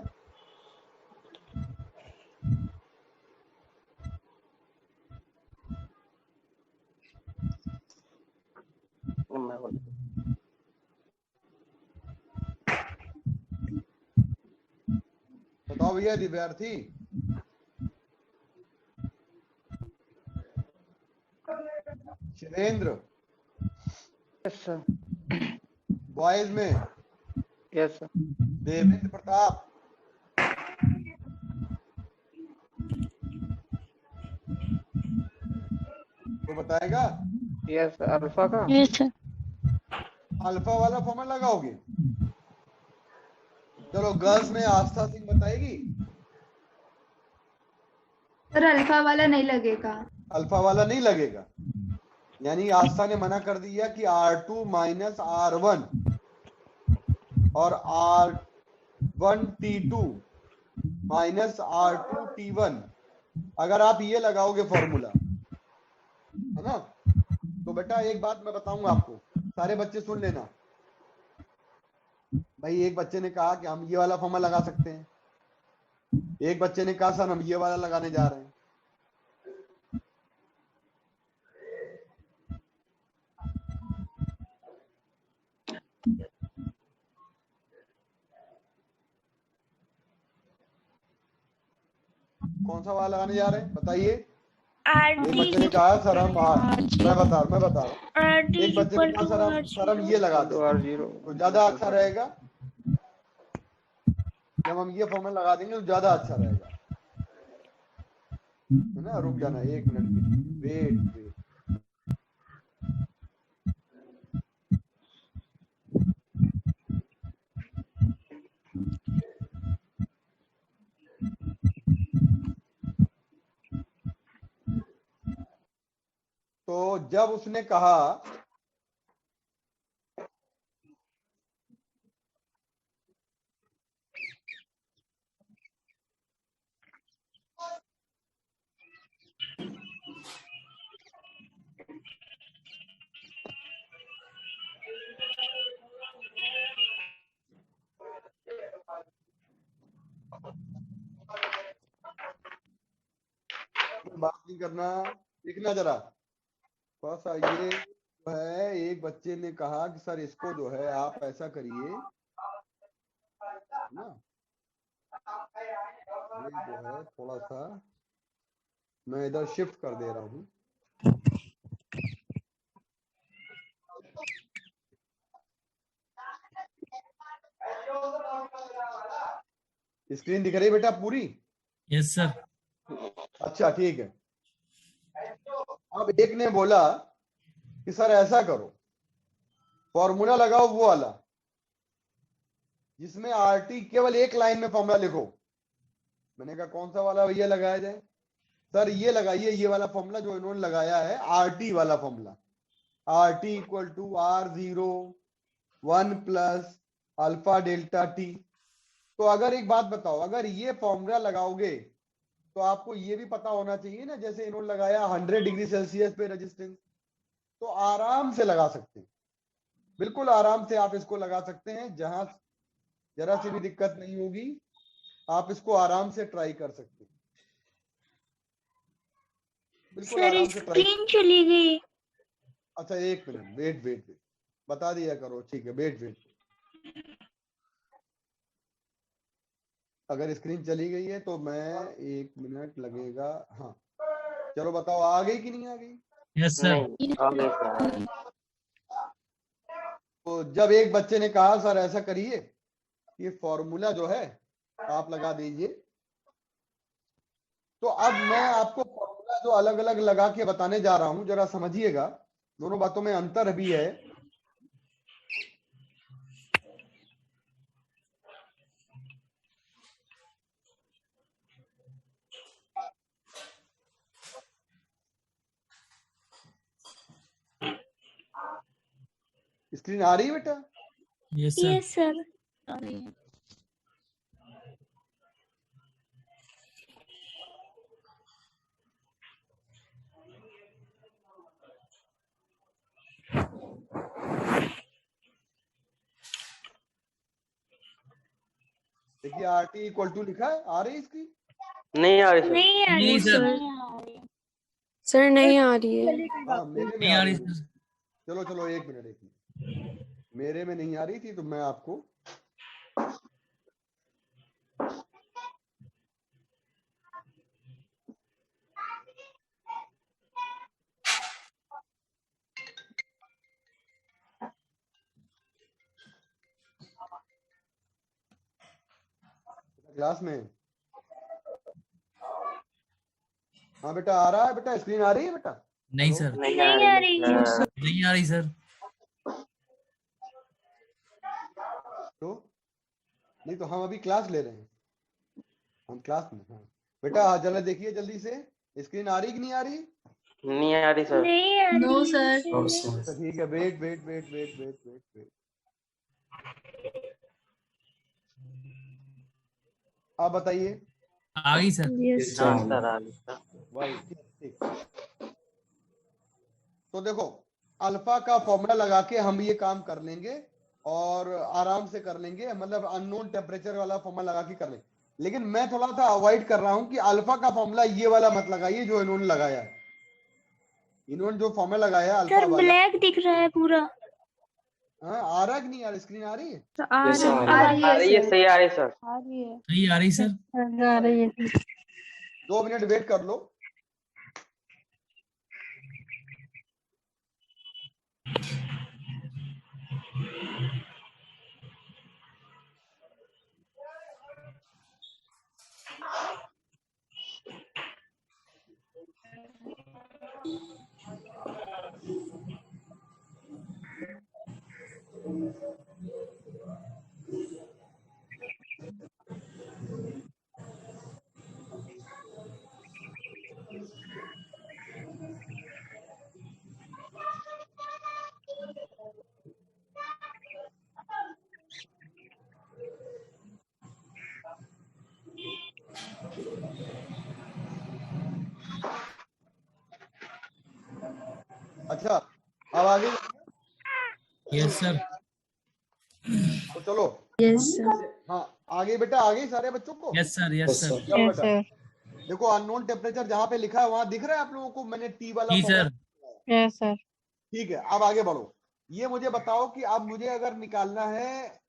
बताओ भैया Divyarthi. Shivendra. Yes sir. Boys में यस सर. देवेंद्र प्रताप. तो बताएगा. यस अल्फा का. Yes sir. अल्फा वाला फॉर्मूला लगाओगे. चलो गर्ल्स में आस्था सिंह बताएगी. सर अल्फा वाला नहीं लगेगा. अल्फा वाला नहीं लगेगा, यानी आस्था ने मना कर दिया कि R2 माइनस R1 और R1 T2 minus R2 T1. अगर आप ये लगाओगे फॉर्मूला, है ना, तो बेटा एक बात मैं बताऊंगा आपको, सारे बच्चे सुन लेना. भाई एक बच्चे ने कहा कि हम ये वाला फॉर्मूला लगा सकते हैं. एक बच्चे ने कहा सर हम ये वाला लगाने जा रहे हैं. कौन सा वाला लगाने जा रहे हैं बताइए. एक बच्चे ने कहा सर हम मैं बता रहा हूँ. एक बच्चे ने कहा सर हम ये लगा दो R0 तो ज्यादा अच्छा रहेगा. जब हम ये फॉर्मूला लगा देंगे तो ज्यादा अच्छा रहेगा, है ना. रुक जाना 1 मिनट. वेट. तो जब उसने कहा नहीं करना, लिखना जरा थोड़ा सा। ये जो है एक बच्चे ने कहा कि सर इसको जो है आप ऐसा करिए ना, ये जो है थोड़ा सा मैं इधर शिफ्ट कर दे रहा हूँ। स्क्रीन दिख रही है बेटा पूरी? Yes sir. अच्छा ठीक है। अब एक ने बोला कि सर ऐसा करो, फॉर्मूला लगाओ वो वाला जिसमें आरटी केवल एक लाइन में फॉर्मूला लिखो। मैंने कहा कौन सा वाला भैया लगाया जाए? सर ये लगाइए, ये वाला फॉर्मूला जो इन्होंने लगाया है, आरटी वाला formula. RT equal to R0 1 plus alpha delta t. तो अगर एक बात बताओ, अगर ये फॉर्मूला लगाओगे तो आपको ये भी पता होना चाहिए ना, जैसे इन्होंने लगाया 100 डिग्री सेल्सियस पे रेजिस्टेंस, तो आराम से लगा सकते हैं, बिल्कुल आराम से आप इसको लगा सकते हैं, जहां जरा सी भी दिक्कत नहीं होगी, आप इसको आराम से ट्राई कर सकते हैं। बिल्कुल सर आराम से ट्राई। स्क्रीन चली गई। अच्छा एक मिनट, वेट बता दिया करो, ठीक है, वेट। अगर स्क्रीन चली गई है तो मैं 1 मिनट लगेगा। हाँ चलो बताओ, आ गई कि नहीं आ गई? Yes sir. तो जब एक बच्चे ने कहा सर ऐसा करिए, ये फॉर्मूला जो है आप लगा दीजिए, तो अब मैं आपको फॉर्मूला जो अलग अलग लगा के बताने जा रहा हूं, जरा समझिएगा, दोनों बातों में अंतर भी है। स्क्रीन आ रही है बेटा? Yes sir. Yes sir. देखिए RT इक्वल टू लिखा है, आ रही है स्क्रीन? नहीं आ रही सर। नहीं आ रही नहीं सर। सर नहीं आ रही है। हाँ मेरे में नहीं आ आ रही रही है। सर। चलो एक मिनट, मेरे में नहीं आ रही थी तो मैं आपको क्लास में। हाँ बेटा आ रहा है, बेटा स्क्रीन आ रही है बेटा? नहीं सर। नहीं आ रही है। नहीं आ रही सर। तो नहीं तो हम अभी क्लास ले रहे हैं, हम क्लास में। हाँ बेटा जरा देखिए जल्दी से, स्क्रीन आ रही कि नहीं आ रही? नहीं आ रही सर। नहीं आ रही। No sir. तो ठीक है, वेट। आप बताइए। आ गई सर। हाँ सर आ गई सर। भाई ठीक। तो देखो अल्फा का फॉर्मूला लगा के हम ये काम कर लेंगे और आराम से कर लेंगे, मतलब अननोन टेम्परेचर वाला फॉर्मूला लगा के कर लेंगे। लेकिन मैं थोड़ा सा अवॉइड कर रहा हूं कि अल्फा का फॉर्मूला ये वाला मत लगाइए जो इन्होंने लगाया है। इन्होंने जो फॉर्मूला लगाया अल्फा सर वाला, ब्लैक दिख रहा है पूरा। हाँ आ रहा है कि नहीं यार? स्क्रीन आ रही है? आ रही है, सही आ रही है सर। सही आ रही सर। 2 मिनट वेट कर लो। अच्छा अब आगे। Yes sir. तो चलो यस सर। हाँ आगे बेटा, आगे सारे बच्चों को। Yes sir. Yes sir. जाओ बेटा। देखो अननोन टेम्परेचर जहां पे लिखा है वहां दिख रहा है आप लोगों को, मैंने टी वाला जी फॉर्मूला सर। Yes sir. ठीक है, अब आगे बढ़ो। ये मुझे बताओ कि अब मुझे अगर निकालना है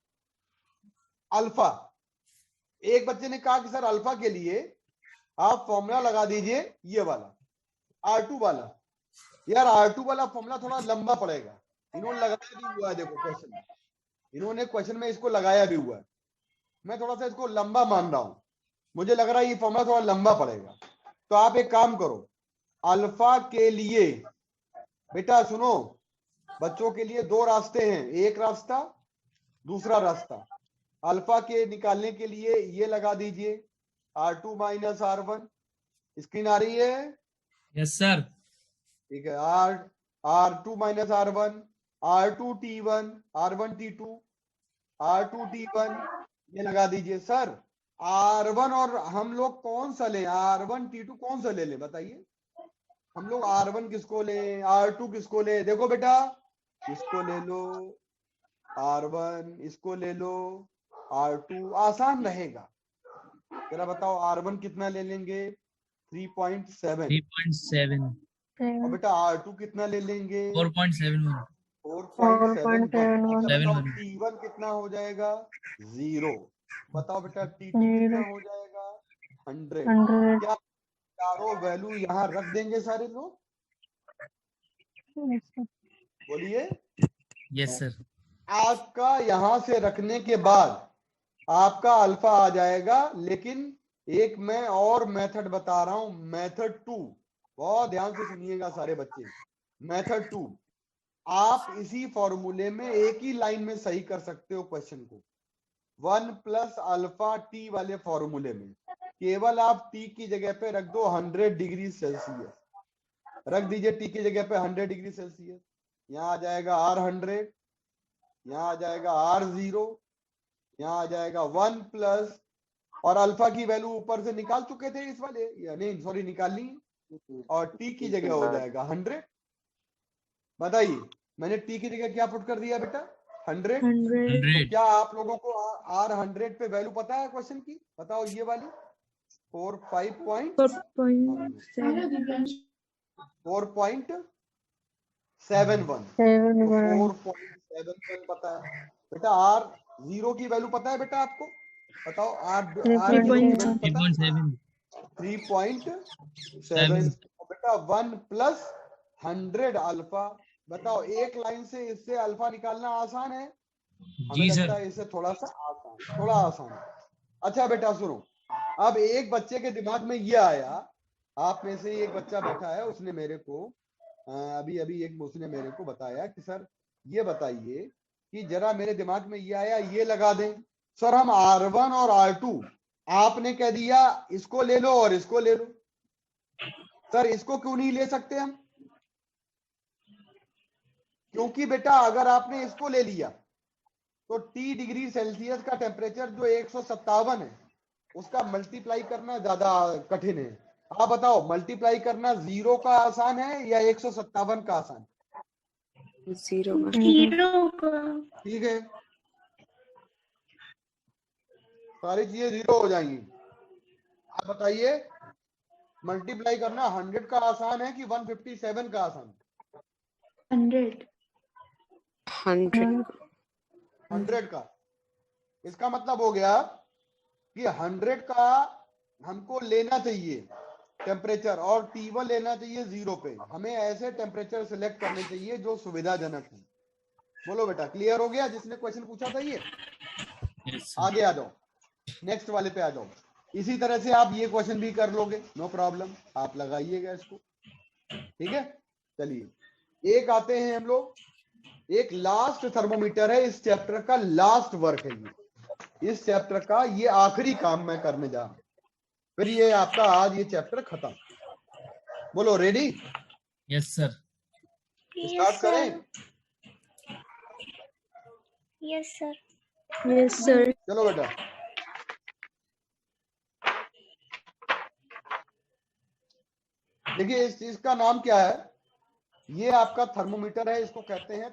अल्फा, एक बच्चे ने कहा कि सर अल्फा के लिए आप फॉर्मूला लगा दीजिए ये वाला R2 वाला। यार R2 वाला फॉर्मूला थोड़ा लंबा पड़ेगा, इन्होंने लगाया भी हुआ है, देखो क्वेश्चन में इन्होंने क्वेश्चन में इसको लगाया भी हुआ है, मैं थोड़ा सा इसको लंबा मान रहा हूं, मुझे लग रहा है ये फॉर्मूला थोड़ा लंबा पड़ेगा। तो आप एक काम करो, अल्फा के लिए बेटा सुनो, बच्चों के लिए दो रास्ते हैं, एक रास्ता दूसरा रास्ता। अल्फा के निकालने के लिए ये लगा दीजिए R2 माइनस R1, स्क्रीन आ रही है? Yes sir. ठीक है, R2 minus R1, R2 T1, R1 T2, R2 T1 ये लगा दीजिए। सर R1 और हम लोग कौन सा लें, R1 T2 कौन सा ले लें बताइए? हम लोग R1 किसको लें, R2 किसको लें? देखो बेटा इसको ले लो R1, इसको ले लो R2, आसान रहेगा। जरा बताओ R1 कितना ले लेंगे? 3.7। 3.7। और बेटा R2 कितना ले लेंगे? 4.71। 4.71। 7 T1 कितना हो जाएगा? 0। बताओ बेटा T2 कितना हो जाएगा? 100। 100। क्या चारों वैल्यू यहाँ रख देंगे सारे लोग? बोलिए। Yes sir. आपका यहां से रखने के बाद आपका अल्फा आ जाएगा, लेकिन एक मैं और मेथड बता रहा हूं, मेथड 2, बहुत ध्यान से सुनिएगा सारे बच्चे। मेथड 2, आप इसी फॉर्मूले में एक ही लाइन में सही कर सकते हो क्वेश्चन को। 1 प्लस अल्फा टी वाले फॉर्मूले में केवल आप टी की जगह पे रख दो 100 डिग्री सेल्सियस, रख दीजिए टी की जगह पे 100 डिग्री सेल्सियस। यहाँ आ जाएगा R100, यहाँ आ जाएगा R0, यहाँ आ जाएगा 1 प्लस, और अल्फा की वैल्यू ऊपर से निकाल चुके थे इस वाले, यानी सॉरी निकाल ली, और टी की जगह हो जाएगा 100। बताइए मैंने टी की जगह क्या पुट कर दिया बेटा? 100। तो क्या आप लोगों को R100 पे वैल्यू पता है क्वेश्चन की? बताओ ये वाली 4.71 4.71 पता है बेटा। R0 की वैल्यू पता है बेटा आपको? बताओ R0 की वैल्यू पता है? 3.7। बेटा 1 प्लस 100 अल्फा। बताओ एक लाइन से इससे अल्फा निकालना आसान है? हमें लगता है इससे थोड़ा आसान है। अच्छा बेटा सुनो, अब एक बच्चे के दिमाग में ये आया, आप में से एक बच्चा बैठा है, उसने मेरे को अभी उसने मेरे को बताया कि सर ये बताइए कि जरा मेरे दिमाग में ये आया, ये लगा दें। सर हम R1 और R2, आपने कह दिया इसको ले लो और इसको ले लो, सर इसको क्यों नहीं ले सकते हम? क्योंकि बेटा अगर आपने इसको ले लिया तो T डिग्री सेल्सियस का टेम्परेचर जो 157 है उसका मल्टीप्लाई करना ज्यादा कठिन है। आप बताओ मल्टीप्लाई करना 0 का आसान है या 157 का आसान? 0 का। ठीक है, सारी चीजें 0 हो जाएंगी। आप बताइए मल्टीप्लाई करना 100 का आसान है कि 157 का आसान? 100 का। इसका मतलब हो गया कि 100 का हमको लेना चाहिए टेम्परेचर, और T1 लेना चाहिए 0 पे। हमें ऐसे टेम्परेचर सिलेक्ट करने चाहिए जो सुविधाजनक है। बोलो बेटा क्लियर हो गया जिसने क्वेश्चन पूछा था ये? आगे आ जाओ, नेक्स्ट वाले पे आ जाओ। इसी तरह से आप ये क्वेश्चन भी कर लोगे, नो प्रॉब्लम, आप लगाइएगा इसको। ठीक है, चलिए एक आते हैं हम लोग, एक लास्ट थर्मोमीटर है, इस चैप्टर का लास्ट वर्क है ये, इस चैप्टर का ये आखिरी काम मैं करने जा रहा हूं, फिर ये आपका आज ये चैप्टर खत्म। बोलो रेडी? Yes sir. स्टार्ट करें? Yes sir. Yes sir. चलो बेटा, देखिए इस चीज का नाम क्या है? ये आपका थर्मोमीटर है, इसको कहते हैं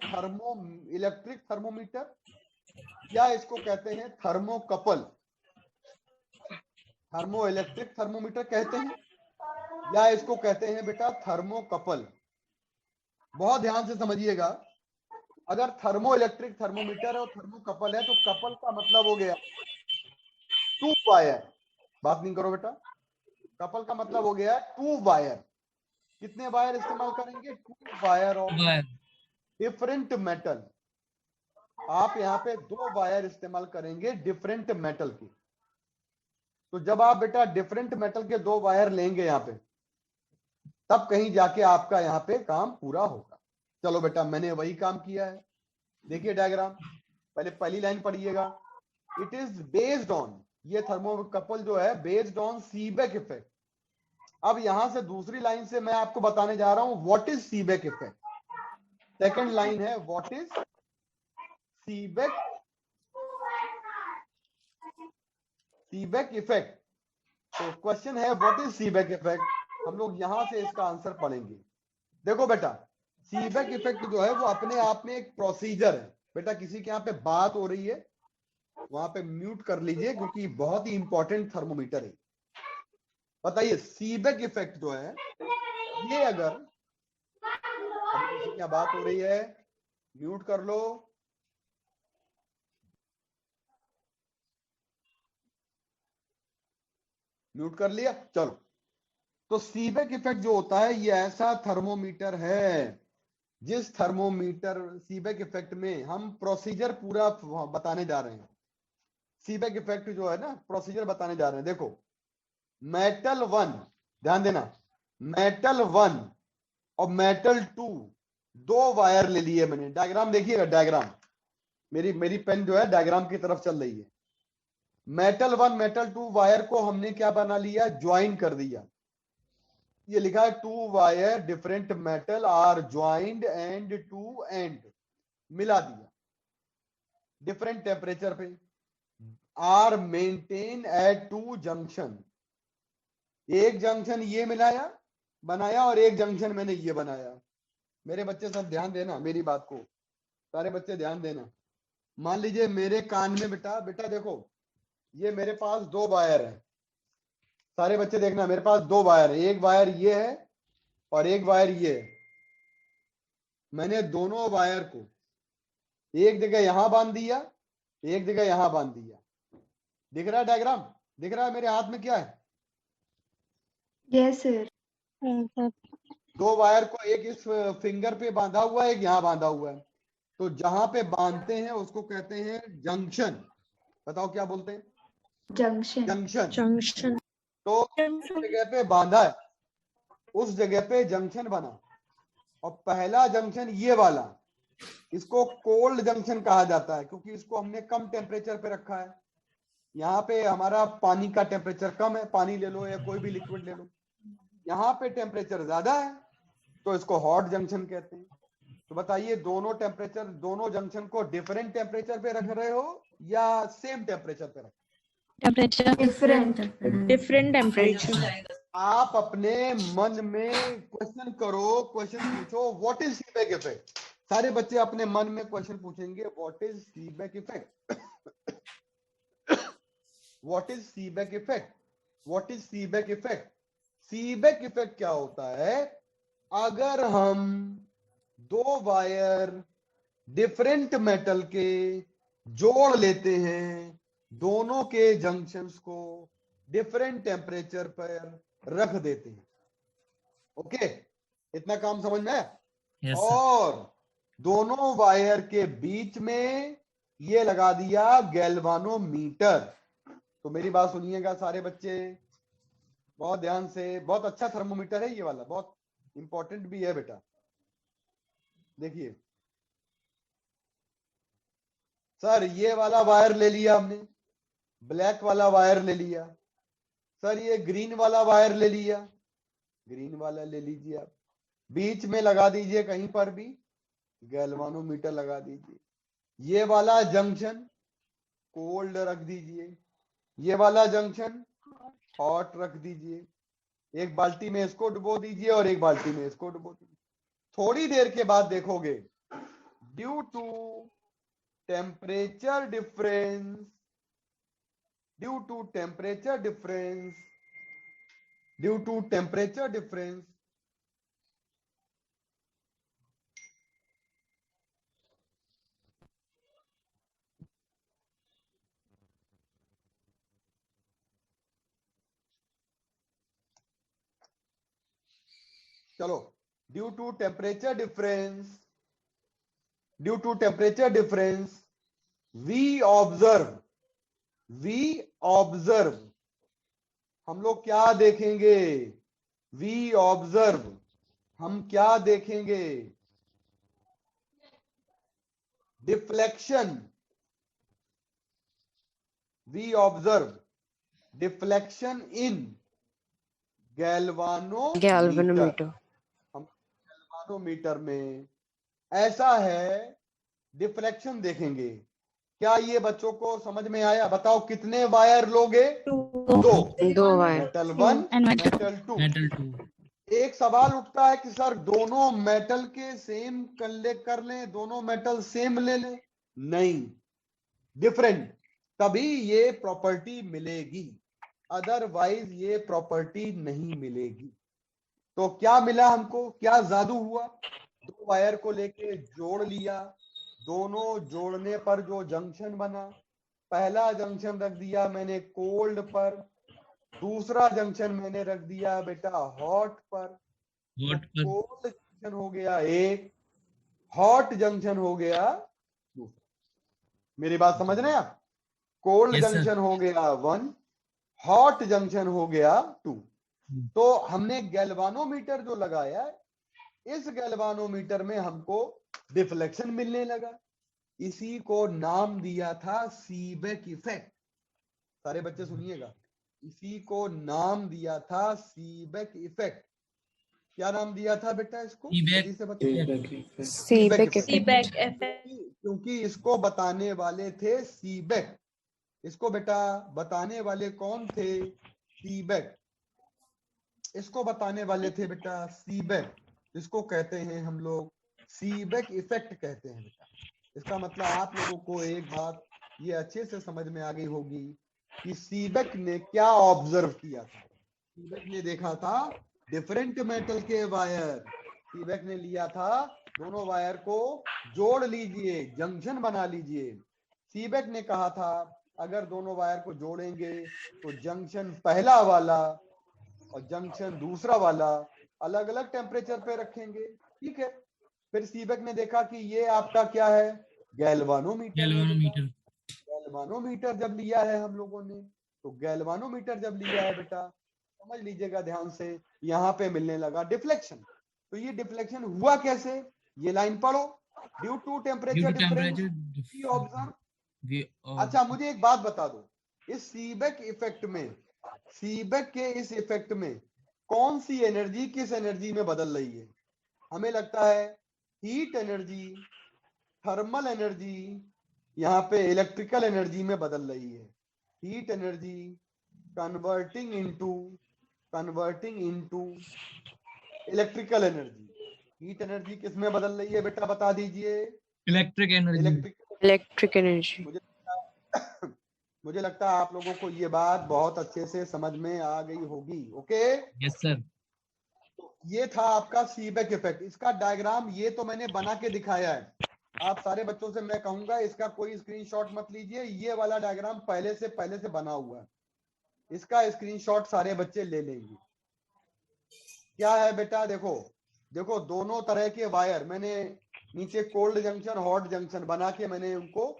इलेक्ट्रिक थर्मोमीटर, या इसको कहते हैं थर्मोकपल। थर्मो इलेक्ट्रिक थर्मोमीटर कहते हैं, या इसको कहते हैं बेटा थर्मोकपल। बहुत ध्यान से समझिएगा, अगर थर्मो इलेक्ट्रिक थर्मोमीटर और थर्मोकपल है तो कपल का मतलब हो गया 2 वायर। बात नहीं करो बेटा, कपल का मतलब हो गया 2 वायर। कितने वायर इस्तेमाल करेंगे? 2 वायर ऑफ डिफरेंट मेटल। आप यहाँ पे 2 वायर इस्तेमाल करेंगे डिफरेंट मेटल की। तो जब आप बेटा डिफरेंट मेटल के 2 वायर लेंगे यहाँ पे, तब कहीं जाके आपका यहाँ पे काम पूरा होगा। चलो बेटा, मैंने वही काम किया है। देखिए डायग्राम, पहले पहली लाइन पढ़िएगा। इट इज बेस्ड ऑन, ये थर्मोकपल जो है बेस्ड ऑन सीबेक इफेक्ट। अब यहां से दूसरी लाइन से मैं आपको बताने जा रहा हूं what is Seebeck effect. Second line है व्हाट इज सीबेक इफेक्ट। तो क्वेश्चन है व्हाट इज सीबेक इफेक्ट। हम लोग यहां से इसका आंसर पढ़ेंगे। देखो बेटा, सीबेक इफेक्ट जो है वो अपने आप में एक प्रोसीजर है। बेटा किसी के यहाँ पे बात हो रही है, वहां पे म्यूट कर लीजिए क्योंकि बहुत ही इंपॉर्टेंट थर्मोमीटर है। बताइए सीबेक इफेक्ट जो है ये, अगर अभी किसी की बात हो रही है म्यूट कर लो। म्यूट कर लिया, चलो। तो सीबेक इफेक्ट जो होता है ये ऐसा थर्मोमीटर है जिस थर्मोमीटर सीबेक इफेक्ट में हम प्रोसीजर पूरा बताने जा रहे हैं। सीबेक इफेक्ट जो है ना, प्रोसीजर बताने जा रहे हैं। देखो मेटल 1, ध्यान देना, मेटल 1 और मेटल 2 2 वायर ले लिए मैंने। डायग्राम देखिएगा, डायग्राम मेरी पेन जो है डायग्राम की तरफ चल रही है। मेटल 1 मेटल 2 वायर को हमने क्या बना लिया? ज्वाइन कर दिया। ये लिखा है 2 wire different metal are joined end to end, मिला दिया डिफरेंट टेम्परेचर पे, आर मेंटेन एट 2 जंक्शन। एक जंक्शन ये मिलाया बनाया और एक जंक्शन मैंने ये बनाया। मेरे बच्चे सब ध्यान देना मेरी बात को, सारे बच्चे ध्यान देना। मान लीजिए मेरे कान में बेटा देखो, ये मेरे पास 2 वायर है। सारे बच्चे देखना, मेरे पास 2 वायर है। एक वायर ये है और एक वायर ये है। मैंने दोनों वायर को एक जगह यहां बांध दिया, एक जगह यहां बांध दिया। दिख रहा है डायग्राम? दिख रहा है मेरे हाथ में क्या है? Yes sir. 2 वायर को एक इस फिंगर पे बांधा हुआ है, एक यहां बांधा हुआ है। तो जहां पे बांधते हैं उसको कहते हैं जंक्शन। बताओ क्या बोलते हैं? जंक्शन। जंक्शन। तो जिस जगह पे बांधा है उस जगह पे जंक्शन बना। और पहला जंक्शन ये वाला, इसको कोल्ड जंक्शन कहा जाता है क्योंकि इसको हमने कम टेम्परेचर पे रखा है। यहाँ पे हमारा पानी का टेम्परेचर कम है, पानी ले लो या कोई भी लिक्विड ले लो। यहाँ पे टेम्परेचर ज्यादा है तो इसको हॉट जंक्शन कहते हैं। तो बताइए दोनों टेम्परेचर, दोनों जंक्शन को डिफरेंट टेम्परेचर पे रख रहे हो या सेम टेम्परेचर पे रख? Different temperature. आप अपने मन में क्वेश्चन करो, क्वेश्चन पूछो व्हाट इज सीबेक इफेक्ट। सारे बच्चे अपने मन में क्वेश्चन पूछेंगे what is Seebeck effect, what is Seebeck effect, what is Seebeck effect. Seebeck effect क्या होता है? अगर हम 2 वायर डिफरेंट मेटल के जोड़ लेते हैं, दोनों के जंक्शंस को डिफरेंट टेम्परेचर पर रख देते हैं। ओके, इतना काम समझ में आया? Yes, sir. और दोनों वायर के बीच में ये लगा दिया गैल्वानोमीटर। तो मेरी बात सुनिएगा सारे बच्चे बहुत ध्यान से। बहुत अच्छा थर्मोमीटर है ये वाला, बहुत इंपॉर्टेंट भी है बेटा। देखिए सर, ये वाला वायर ले लिया हमने, ब्लैक वाला वायर ले लिया। सर ये ग्रीन वाला वायर ले लिया, ग्रीन वाला ले लीजिए आप। बीच में लगा दीजिए कहीं पर भी गैल्वानोमीटर लगा दीजिए। ये वाला जंक्शन कोल्ड रख दीजिए, ये वाला जंक्शन हॉट रख दीजिए। एक बाल्टी में इसको डुबो दीजिए और एक बाल्टी में इसको डुबो दीजिए। थोड़ी देर के बाद देखोगे due to temperature difference due to temperature difference चलो, due to temperature difference we observe हम लोग क्या देखेंगे? हम क्या देखेंगे? Deflection. We observe deflection in galvanometer. हम गैल्वानोमीटर में ऐसा है, डिफ्लेक्शन देखेंगे। क्या ये बच्चों को समझ में आया? बताओ कितने वायर लोगे? दो वायर, मेटल 1 मेटल 2। मेटल 2। एक सवाल उठता है कि सर दोनों मेटल के सेम कर लें, दोनों मेटल सेम ले लें? नहीं, डिफरेंट, तभी ये प्रॉपर्टी मिलेगी, अदरवाइज ये प्रॉपर्टी नहीं मिलेगी। तो क्या मिला हमको? क्या जादू हुआ? दो वायर को लेके जोड़ लिया, दोनों जोड़ने पर जो जंक्शन बना, पहला जंक्शन रख दिया मैंने कोल्ड पर, दूसरा जंक्शन मैंने रख दिया बेटा हॉट पर। कोल्ड जंक्शन हो गया एक, हॉट जंक्शन हो गया दूसरा। मेरी बात समझ रहे हैं आप? कोल्ड जंक्शन हो गया 1, हॉट जंक्शन हो गया 2। तो हमने गैल्वानोमीटर जो लगाया, इस गैल्वानोमीटर में हमको डिफ्लेक्शन मिलने लगा। इसी को नाम दिया था सीबेक इफेक्ट। सारे बच्चे सुनिएगा, इसी को नाम दिया था सीबेक इफेक्ट। क्या नाम दिया था बेटा इसको? Seebeck effect. क्योंकि इसको बताने वाले थे सीबेक। इसको बेटा बताने वाले कौन थे? सीबेक। इसको बताने वाले थे बेटा सीबेक। इसको कहते हैं हम लोग सीबेक इफेक्ट कहते हैं बेटा। इसका मतलब आप लोगों को एक बात ये अच्छे से समझ में आ गई होगी कि सीबेक ने क्या ऑब्जर्व किया था। सीबेक ने देखा था डिफरेंट मेटल के वायर, सीबेक ने लिया था दोनों वायर को जोड़ लीजिए, जंक्शन बना लीजिए। सीबेक ने कहा था अगर दोनों वायर को जोड़ेंगे तो जंक्शन पहला वाला और जंक्शन दूसरा वाला अलग अलग टेम्परेचर पे रखेंगे, ठीक है। फिर सीबेक ने देखा कि ये आपका क्या है? गैल्वानोमीटर। गैल्वानोमीटर जब लिया है हम लोगों ने, तो गैल्वानोमीटर जब लिया है बेटा, समझ लीजिएगा ध्यान से, यहाँ पे मिलने लगा डिफ्लेक्शन। तो ये डिफ्लेक्शन हुआ कैसे? ये लाइन पढ़ो, due to temperature difference we observe. अच्छा मुझे एक बात बता दो, इस सीबेक इफेक्ट में, सीबेक के इस इफेक्ट में कौन सी एनर्जी किस एनर्जी में बदल रही है? हमें लगता है हीट एनर्जी, थर्मल एनर्जी यहाँ पे इलेक्ट्रिकल एनर्जी में बदल रही है। Heat energy converting into electrical energy. Heat energy किस में बदल रही है बेटा? बता दीजिए। Electric energy. मुझे लगता है आप लोगों को ये बात बहुत अच्छे से समझ में आ गई होगी। Okay yes sir. तो ये था आपका सीबेक इफेक्ट। इसका डायग्राम ये तो मैंने बना के दिखाया है। आप सारे बच्चों से मैं कहूंगा इसका कोई स्क्रीनशॉट मत लीजिए, ये वाला डायग्राम पहले से बना हुआ है, इसका स्क्रीनशॉट सारे बच्चे ले लेंगे। क्या है बेटा? देखो देखो दोनों तरह के वायर मैंने नीचे कोल्ड जंक्शन हॉट जंक्शन बना के मैंने उनको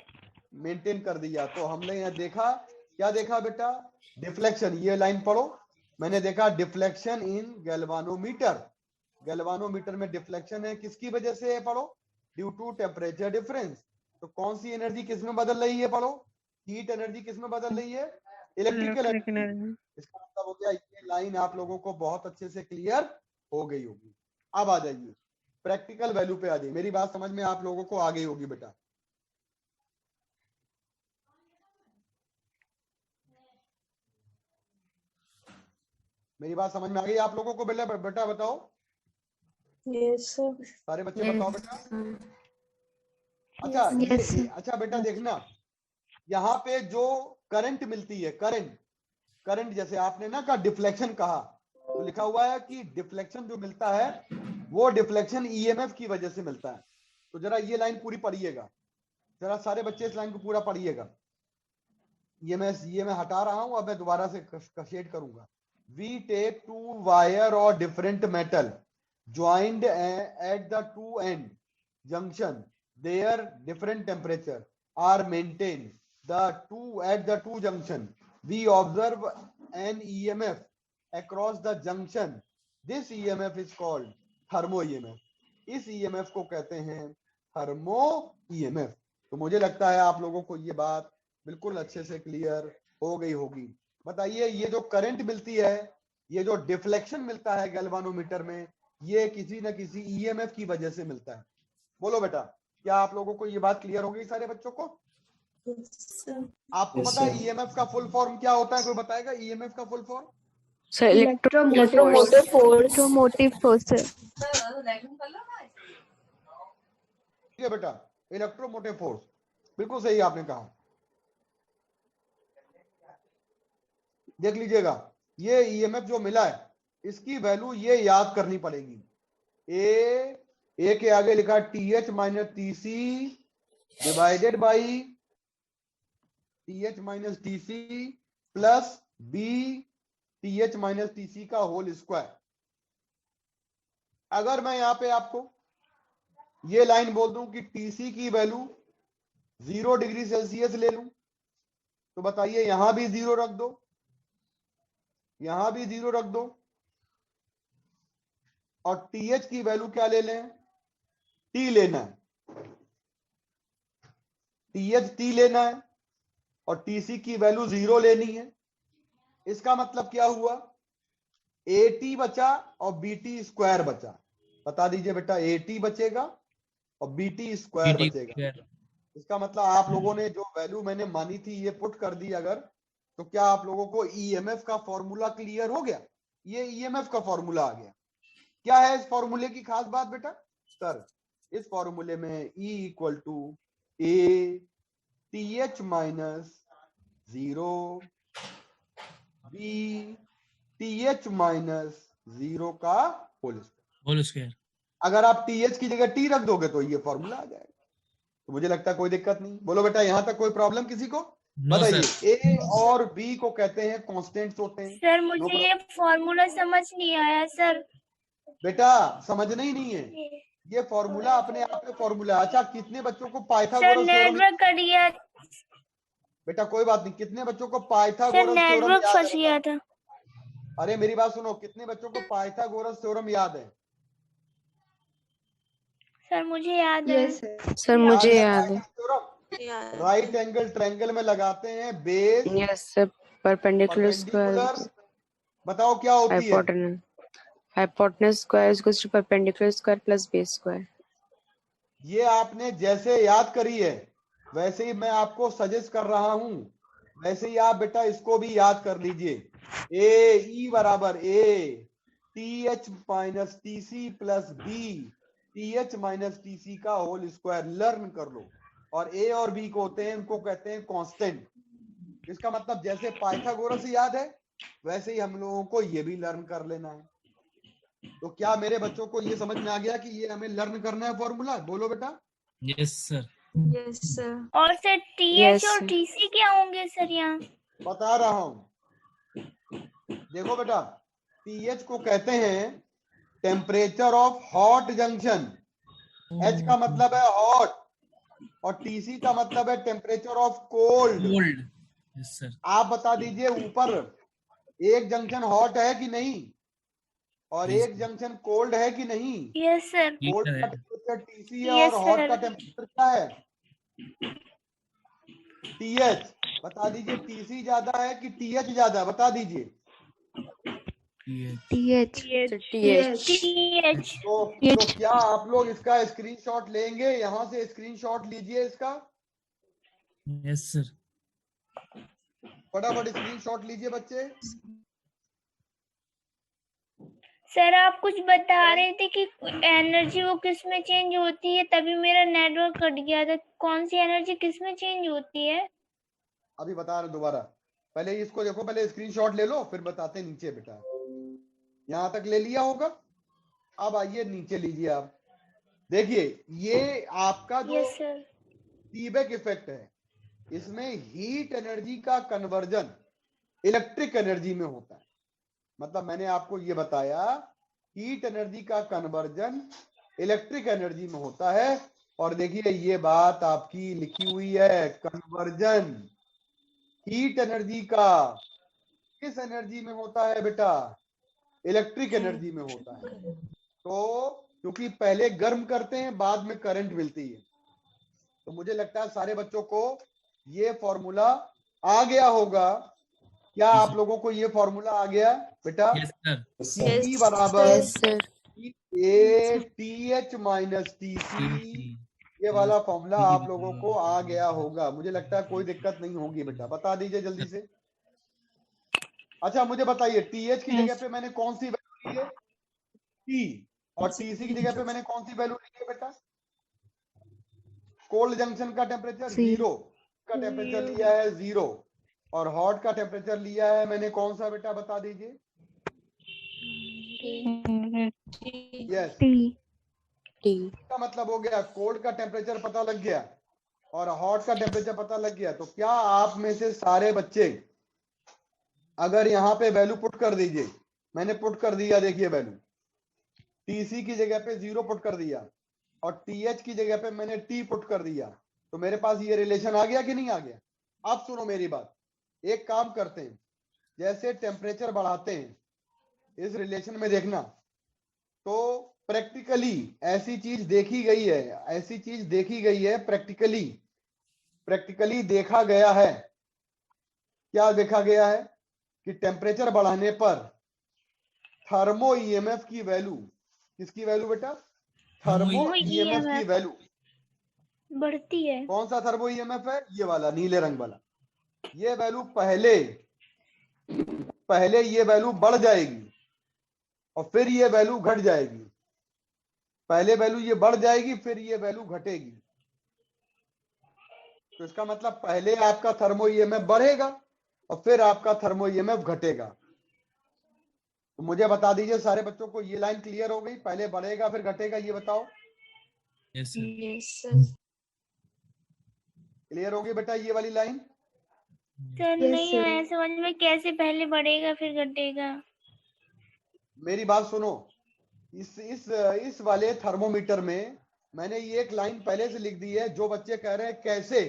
मेंटेन कर दिया। तो हमने यहाँ देखा, क्या देखा बेटा? डिफ्लेक्शन। ये लाइन पढ़ो, मैंने देखा डिफ्लेक्शन इन गैल्वानोमीटर। गैल्वानोमीटर में डिफ्लेक्शन है, किसकी वजह से है? पढ़ो, ड्यू टू टेम्परेचर डिफरेंस। तो कौन सी एनर्जी किस में बदल रही है? पढ़ो, हीट एनर्जी किस में बदल रही है? Electrical energy. इसका मतलब हो गया ये लाइन आप लोगों को बहुत अच्छे से क्लियर हो गई होगी। अब आ जाइए प्रैक्टिकल वैल्यू पे आ जाइए। मेरी बात समझ में आप लोगों को आ गई होगी बेटा। मेरी बात समझ में आ गई आप लोगों को? बेटा बताओ। Yes sir. सारे बच्चे बताओ बेटा। अच्छा अच्छा बेटा देखना, यहाँ पे जो करंट मिलती है, करंट जैसे आपने ना कहा डिफ्लेक्शन कहा, तो लिखा हुआ है कि डिफ्लेक्शन जो मिलता है वो डिफ्लेक्शन ईएमएफ की वजह से मिलता है। तो जरा ये लाइन पूरी पढ़िएगा, जरा सारे बच्चे इस लाइन को पूरा पढ़िएगा। ये मैं हटा रहा हूं, अब मैं दोबारा से शेड करूंगा। वी टेक टू वायर और different metal joined at the two and junction, their different temperature are maintained. At the two junction, we observe an EMF across the junction. This EMF is called thermo EMF. इस EMF को कहते हैं thermo EMF। तो मुझे लगता है आप लोगों को ये बात बिल्कुल अच्छे से क्लियर हो गई होगी। बताइए, ये जो करंट मिलती है, ये जो डिफ्लेक्शन मिलता है गैल्वानोमीटर में, ये किसी न किसी EMF की वजह से मिलता है। बोलो बेटा, क्या आप लोगों को ये बात क्लियर हो गई सारे बच्चों को? आपको पता है ईएमएफ का फुल फॉर्म क्या होता है? कोई बताएगा ईएमएफ का फुल फॉर्म? Electromotive force. ठीक है बेटा, इलेक्ट्रोमोटिव फोर्स, बिल्कुल सही आपने कहा। देख लीजिएगा, ये ईएमएफ जो मिला है इसकी वैल्यू ये याद करनी पड़ेगी। ए के आगे लिखा TH minus TC divided by TH minus TC plus B TH minus TC का होल स्क्वायर। अगर मैं यहां पे आपको ये लाइन बोल दूं कि TC की वैल्यू 0 डिग्री सेल्सियस ले लूं, तो बताइए यहां भी 0 रख दो, यहां भी 0 रख दो, और TH की वैल्यू क्या ले लें? T लेना है, TH T लेना है, और TC की वैल्यू 0 लेनी है। इसका मतलब क्या हुआ? AT बचा और BT स्क्वायर बचा। बता दीजिए बेटा, AT बचेगा और BT स्क्वायर बचेगा। इसका मतलब आप लोगों ने जो वैल्यू मैंने मानी थी ये पुट कर दी अगर, तो क्या आप लोगों को EMF का फॉर्मूला क्लियर हो गया? ये EMF का फॉर्मूला आ गया। क्या है इस फॉर्मूले की खास बात बेटा? सर, इस फॉर्मूले में E equal to A TH minus 0 B TH minus 0 का होल स्क्वायर। अगर आप TH की जगह T रख दोगे तो ये फॉर्मूला आ जाएगा। तो मुझे लगता है कोई दिक्कत नहीं। बोलो बेटा, यहां तक कोई प्रॉब्लम किसी को? बताइए। A और B को कहते हैं कांस्टेंट्स होते हैं। सर मुझे ये फॉर्मूला समझ नहीं आया सर। बेटा समझना ही नहीं है, ये फॉर्मूला अपने आप में फॉर्मूला। अच्छा, कितने बच्चों को पाइथागोरस थ्योरम? नेटवर्क कट गया बेटा कोई बात नहीं, कितने बच्चों को पाइथागोरस थ्योरम नेटवर्क याद फंस है? गया था। अरे मेरी बात सुनो, कितने बच्चों को पाइथागोरस थ्योरम याद है? सर मुझे याद है। सर मुझे याद है। राइट एंगल ट्रायंगल में लगाते हैं base, yes sir, perpendicular square, बताओ क्या होती है? Hypotenuse square equals to perpendicular square plus base square. ये आपने जैसे याद करी है वैसे ही मैं आपको सजेस्ट कर रहा हूं, वैसे ही आप बेटा इसको भी याद कर लीजिए। ए ई बराबर ए TH minus TC plus B TH minus TC का होल स्क्वायर। लर्न कर लो। और A और B को होते हैं, इनको कहते हैं कांस्टेंट। इसका मतलब जैसे पाइथागोरस याद है वैसे ही हम लोगों को ये भी लर्न कर लेना है। तो क्या मेरे बच्चों को ये समझ में आ गया कि ये हमें लर्न करना है फॉर्मूला? बोलो बेटा। Yes sir. Yes sir. और सर TH और TC क्या होंगे सर यहाँ? बता रहा हूं, देखो बेटा, TH को कहते हैं temperature of hot junction. H का मतलब है हॉट और TC का मतलब है temperature of cold. Yes sir. आप बता दीजिए, ऊपर एक जंक्शन हॉट है कि नहीं और एक जंक्शन कोल्ड है कि नहीं? Yes sir. कोल्ड का टेम्परेचर TC है और हॉट का टेम्परेचर क्या है? TH। बता दीजिए, TC ज्यादा है कि TH ज्यादा है? बता दीजिए। तो क्या आप लोग इसका स्क्रीनशॉट लेंगे? यहां से स्क्रीनशॉट लीजिए इसका। Yes sir. फटाफट स्क्रीनशॉट लीजिए बच्चे। सर आप कुछ बता रहे थे कि एनर्जी वो किस में चेंज होती है, तभी मेरा नेटवर्क कट गया था। कौन सी एनर्जी किस में चेंज होती है? अभी बता रहे दोबारा, पहले इसको देखो, पहले स्क्रीनशॉट ले लो फिर बताते हैं नीचे बेटा। यहां तक ले लिया होगा, अब आइए नीचे लीजिए आप, देखिए ये आपका जो यस सर। सीबेक इफेक्ट है, इसमें हीट एनर्जी का कन्वर्जन इलेक्ट्रिक एनर्जी में होता है। मतलब मैंने आपको ये बताया, हीट एनर्जी का कन्वर्जन इलेक्ट्रिक एनर्जी में होता है। और देखिए ये बात आपकी लिखी हुई है, कन्वर्जन हीट एनर्जी का किस एनर्जी में होता है बेटा, इलेक्ट्रिक एनर्जी में होता है। तो क्योंकि पहले गर्म करते हैं बाद में करंट मिलती है, तो मुझे लगता है सारे बच्चों को ये फॉर्मूला आ गया होगा। क्या आप लोगों को ये फॉर्मूला आ गया बेटा? Yes sir. E बराबर yes sir. A T H minus T C, ये वाला फॉर्मूला आप लोगों को आ गया होगा। मुझे लगता है कोई दिक्कत नहीं होगी बेटा, बता दीजिए जल्दी से। अच्छा मुझे बताइए, टी एच की जगह पे मैंने कौन सी वैल्यू ली है, टी, और टीसी की जगह पे मैंने कौन सी वैल्यू ली है बेटा? कोल्ड जंक्शन का टेम्परेचर जीरो, का टेम्परेचर लिया है जीरो, और हॉट का टेम्परेचर लिया है मैंने कौन सा बेटा, बता दीजिए। यस, टी का मतलब हो गया कोल्ड का टेम्परेचर पता लग गया और हॉट का टेम्परेचर पता लग गया। तो क्या आप में से सारे बच्चे अगर यहाँ पे वैल्यू पुट कर दीजिए, मैंने पुट कर दिया, देखिए वैल्यू टीसी की जगह पे जीरो पुट कर दिया और टीएच की जगह पे मैंने टी पुट कर दिया, तो मेरे पास ये रिलेशन आ गया कि नहीं आ गया? अब सुनो मेरी बात, एक काम करते हैं, जैसे टेम्परेचर बढ़ाते हैं इस रिलेशन में देखना, तो प्रैक्टिकली ऐसी चीज देखी गई है, ऐसी चीज देखी गई है, प्रैक्टिकली देखा गया है। क्या देखा गया है कि टेम्परेचर बढ़ाने पर थर्मो ईएमएफ की वैल्यू, किसकी वैल्यू बेटा? थर्मो ईएमएफ की वैल्यू बढ़ती है। कौन सा थर्मो ईएमएफ है? ये वाला नीले रंग वाला। ये वैल्यू पहले ये वैल्यू बढ़ जाएगी और फिर ये वैल्यू घट जाएगी। पहले वैल्यू ये बढ़ जाएगी फिर ये वैल्यू घटेगी। तो इसका मतलब पहले आपका थर्मो ईएमएफ बढ़ेगा और फिर आपका थर्मो ईएमएफ घटेगा। तो मुझे बता दीजिए सारे बच्चों को, ये लाइन क्लियर हो गई? पहले बढ़ेगा फिर घटेगा, ये बताओ। Yes sir. क्लियर हो गई बेटा ये वाली लाइन? सर नहीं आया समझ में, कैसे पहले बढ़ेगा फिर घटेगा? मेरी बात सुनो, इस वाले थर्मोमीटर में मैंने ये एक लाइन पहले से लिख दी है। जो बच्चे कह रहे हैं कैसे,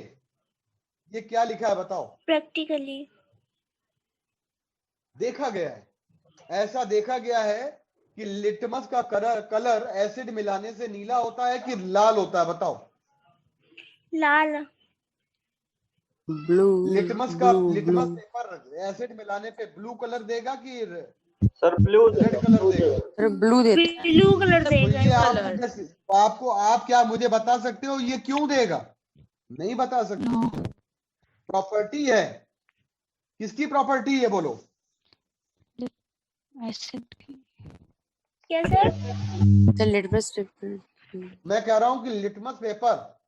ये क्या लिखा है बताओ? प्रैक्टिकली देखा गया है, ऐसा देखा गया है कि लिटमस का कलर एसिड मिलाने से नीला होता है कि लाल होता है, बताओ? लाल। ब्लू। लिटमस पेपर एसिड मिलाने पे ब्लू कलर देगा कि सर ब्लू रेड कलर देगा? ब्लू देता ब्लू कलर तो देगा। ये आप क्या मुझे बता सकते हो ये क्यों देगा? नहीं बता सकते। प्रॉपर्टी है, किसकी प्रॉपर्टी है बोलो? एसिड की। क्या सर? है। Litmus paper. मैं कह रहा हूं कि लिटमस पेपर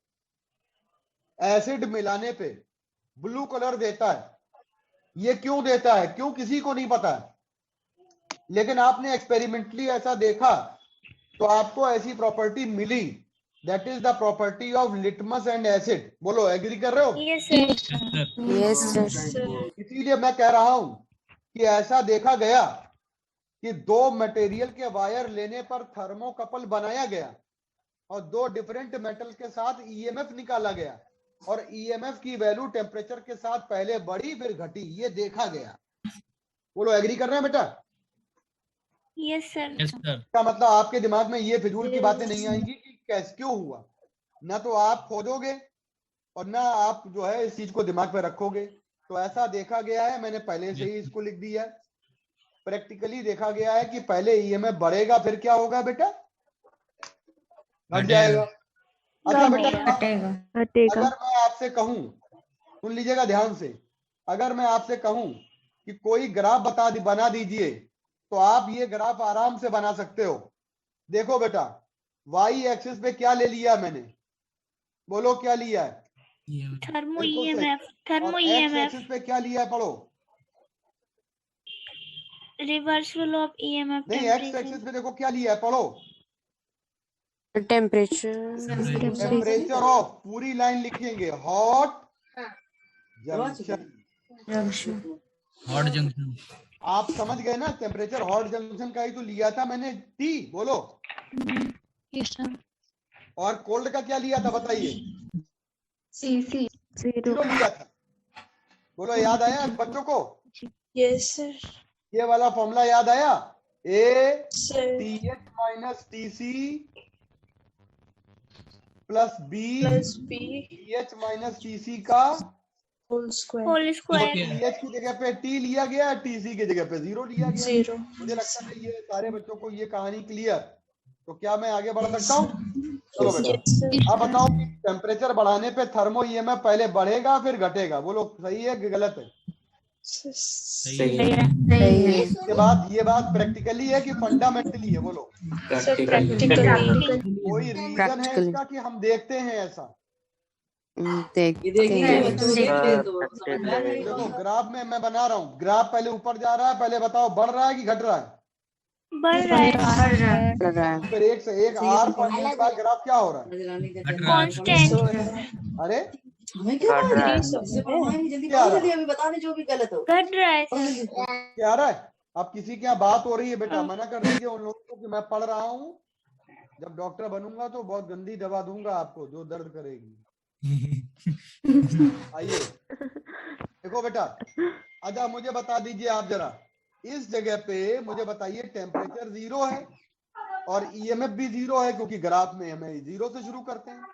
एसिड मिलाने पे ब्लू कलर देता है। ये क्यों देता है, क्यों, किसी को नहीं पता है, लेकिन आपने एक्सपेरिमेंटली ऐसा देखा तो आपको ऐसी प्रॉपर्टी मिली। That is the property of litmus and acid. बोलो, एग्री कर रहे हो? Yes sir. Yes sir. इसीलिए मैं कह रहा हूं कि ऐसा देखा गया कि दो मटेरियल के वायर लेने पर थर्मोकपल बनाया गया और दो डिफरेंट मेटल के साथ ईएमएफ निकाला गया और ईएमएफ की वैल्यू टेम्परेचर के साथ पहले बढ़ी फिर घटी। ये देखा गया। बोलो, एग्री कर रहे हैं बेटा? Yes sir. का मतलब आपके दिमाग में ये फिजूल की बातें नहीं आएंगी कि कैसे क्यों हुआ। ना तो आप खोदोगे और ना आप जो है इस चीज को दिमाग में रखोगे। तो ऐसा देखा गया है, मैंने पहले से ही इसको लिख दिया है। प्रैक्टिकली देखा गया है कि पहले ईएमएफ बढ़ेगा फिर क्या होगा बेटा? घट जाएगा। अच्छा बेटा, अगर मैं आपसे कहूं, सुन लीजिएगा ध्यान से, अगर मैं आपसे कहूं कि कोई ग्राफ बना दीजिए तो आप ये ग्राफ आराम से बना सकते हो। देखो बेटा, वाई एक्सिस पे क्या ले लिया मैंने? बोलो क्या लिया है? ये वाला। थर्मो बिल्कुल सही। ईएमएफ थर्मो और एक्स ईएमएफ एक्सिस पे क्या लिया है पढ़ो। रिवर्सल ऑफ ईएमएफ नहीं, एक्स एक्सिस पे देखो क्या लिया है पढ़ो। टेम्परेचर टेम्परेचर ऑफ, पूरी लाइन लिखेंगे, हॉट जंक्शन। Hot junction. आप समझ गए ना, टेम्परेचर हॉट जंक्शन का ही तो लिया था मैंने, टी बोलो। Yes sir. और कोल्ड का क्या लिया था बताइए। जीरो। जीरो लिया था। बोलो, याद आया बच्चों को? Yes sir. ये वाला फॉर्मूला याद आया? A sir T H minus T C plus B T H minus T C का होल स्क्वायर टी एच की जगह पे टी लिया गया, टीसी की जगह पे जीरो लिया गया। मुझे लगता है ये सारे बच्चों को ये कहानी क्लियर। तो क्या मैं आगे बढ़ सकता हूँ? चलो बेटा, अब बताओ कि टेम्परेचर बढ़ाने पे थर्मो ईएमएफ पहले बढ़ेगा फिर घटेगा। बोलो सही है कि गलत है? सही है। इसके बाद ये बात प्रैक्टिकली है कि फंडामेंटली है? बोलो कोई रीजन है इसका कि हम देखते हैं ऐसा? देखते हैं। देखो ग्राफ में मैं बना रहा हूँ, ग्राफ पहले ऊपर जा रहा है, पहले बताओ बढ़ रहा है कि घट रहा है? बढ़ रहा है फिर एक से एक आर पॉइंट के बाद ग्राफ क्या हो रहा है? कांस्टेंट अरे घट रहा है। क्या आ रहा है? घट रहा है सर। क्या आ रहा है? अब किसी के यहाँ बात हो रही है बेटा, मना कर दीजिए उन लोगों को कि मैं पढ़ रहा हूँ। जब डॉक्टर बनूंगा तो बहुत गंदी दवा दूंगा आपको जो दर्द करेगी। आइए देखो बेटा, अच्छा मुझे बता दीजिए आप जरा, इस जगह पे मुझे बताइए टेम्परेचर जीरो है और ईएमएफ भी जीरो है, क्योंकि ग्राफ में हमें जीरो से शुरू करते हैं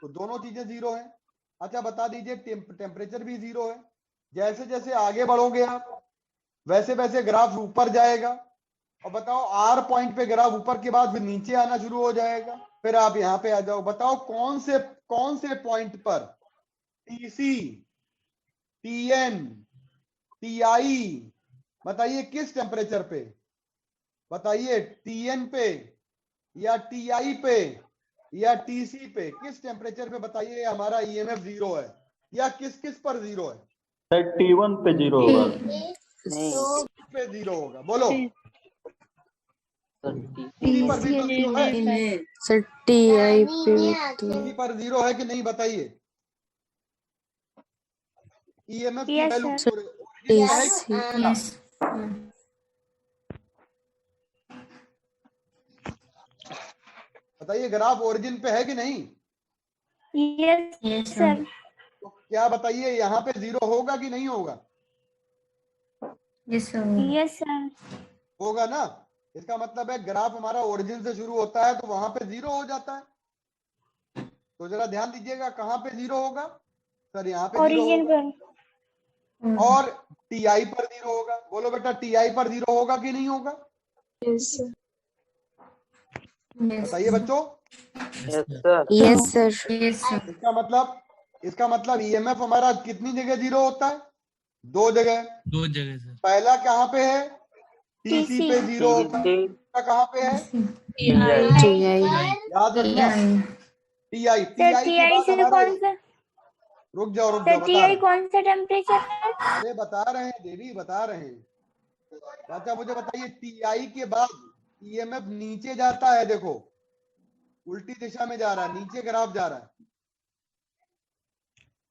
तो दोनों चीजें जीरो है। अच्छा बता दीजिए टेम्परेचर भी जीरो है। जैसे जैसे आगे बढ़ोगे आप वैसे वैसे ग्राफ ऊपर जाएगा। और बताओ आर पॉइंट पे ग्राफ ऊपर के बाद फिर नीचे आना शुरू हो जाएगा। फिर आप यहाँ पे आ जाओ, बताओ कौन से पॉइंट पर टीसी टीएन टीआई, बताइए किस टेम्परेचर पे? बताइए टीएन पे या टीआई पे या टीसी पे, किस टेम्परेचर पे बताइए हमारा ईएमएफ जीरो है? या किस किस पर जीरो है? T1 पे जीरो होगा। पे जीरो होगा। बोलो टी पर भी तो जीरो है। सर टीआई पे टीसी पर जीरो है कि नहीं बताइए? ईएमएफ की वैल्यू बताइए, ग्राफ ओरिजिन पे है कि नहीं? Yes sir. तो क्या बताइए यहाँ पे जीरो होगा कि नहीं होगा? Yes sir. होगा ना। इसका मतलब है ग्राफ हमारा ओरिजिन से शुरू होता है तो वहां पे जीरो हो जाता है। तो जरा ध्यान दीजिएगा कहाँ पे जीरो होगा? सर यहाँ पे जीरो ओरिजिन होगा। पर। और टीआई पर जीरो होगा। बोलो बेटा टीआई पर जीरो होगा कि नहीं होगा? बताइए बच्चों। Yes sir. इसका मतलब ईएमएफ हमारा कितनी जगह जीरो होता है? दो जगह सर। पहला कहाँ पे है? टीसी पे जीरो होता है। कहाँ पे है? टीआई। याद रखना, टीआई। टीआई से कौन सा? रुक जाओ टीआई कौन सा टेम्परेचर है? अरे बता रहे हैं देवी, बता रहे हैं। अच्छा मुझे बताइए टीआई के बाद ईएमएफ नीचे जाता है, देखो उल्टी दिशा में जा रहा है, नीचे ग्राफ जा रहा है।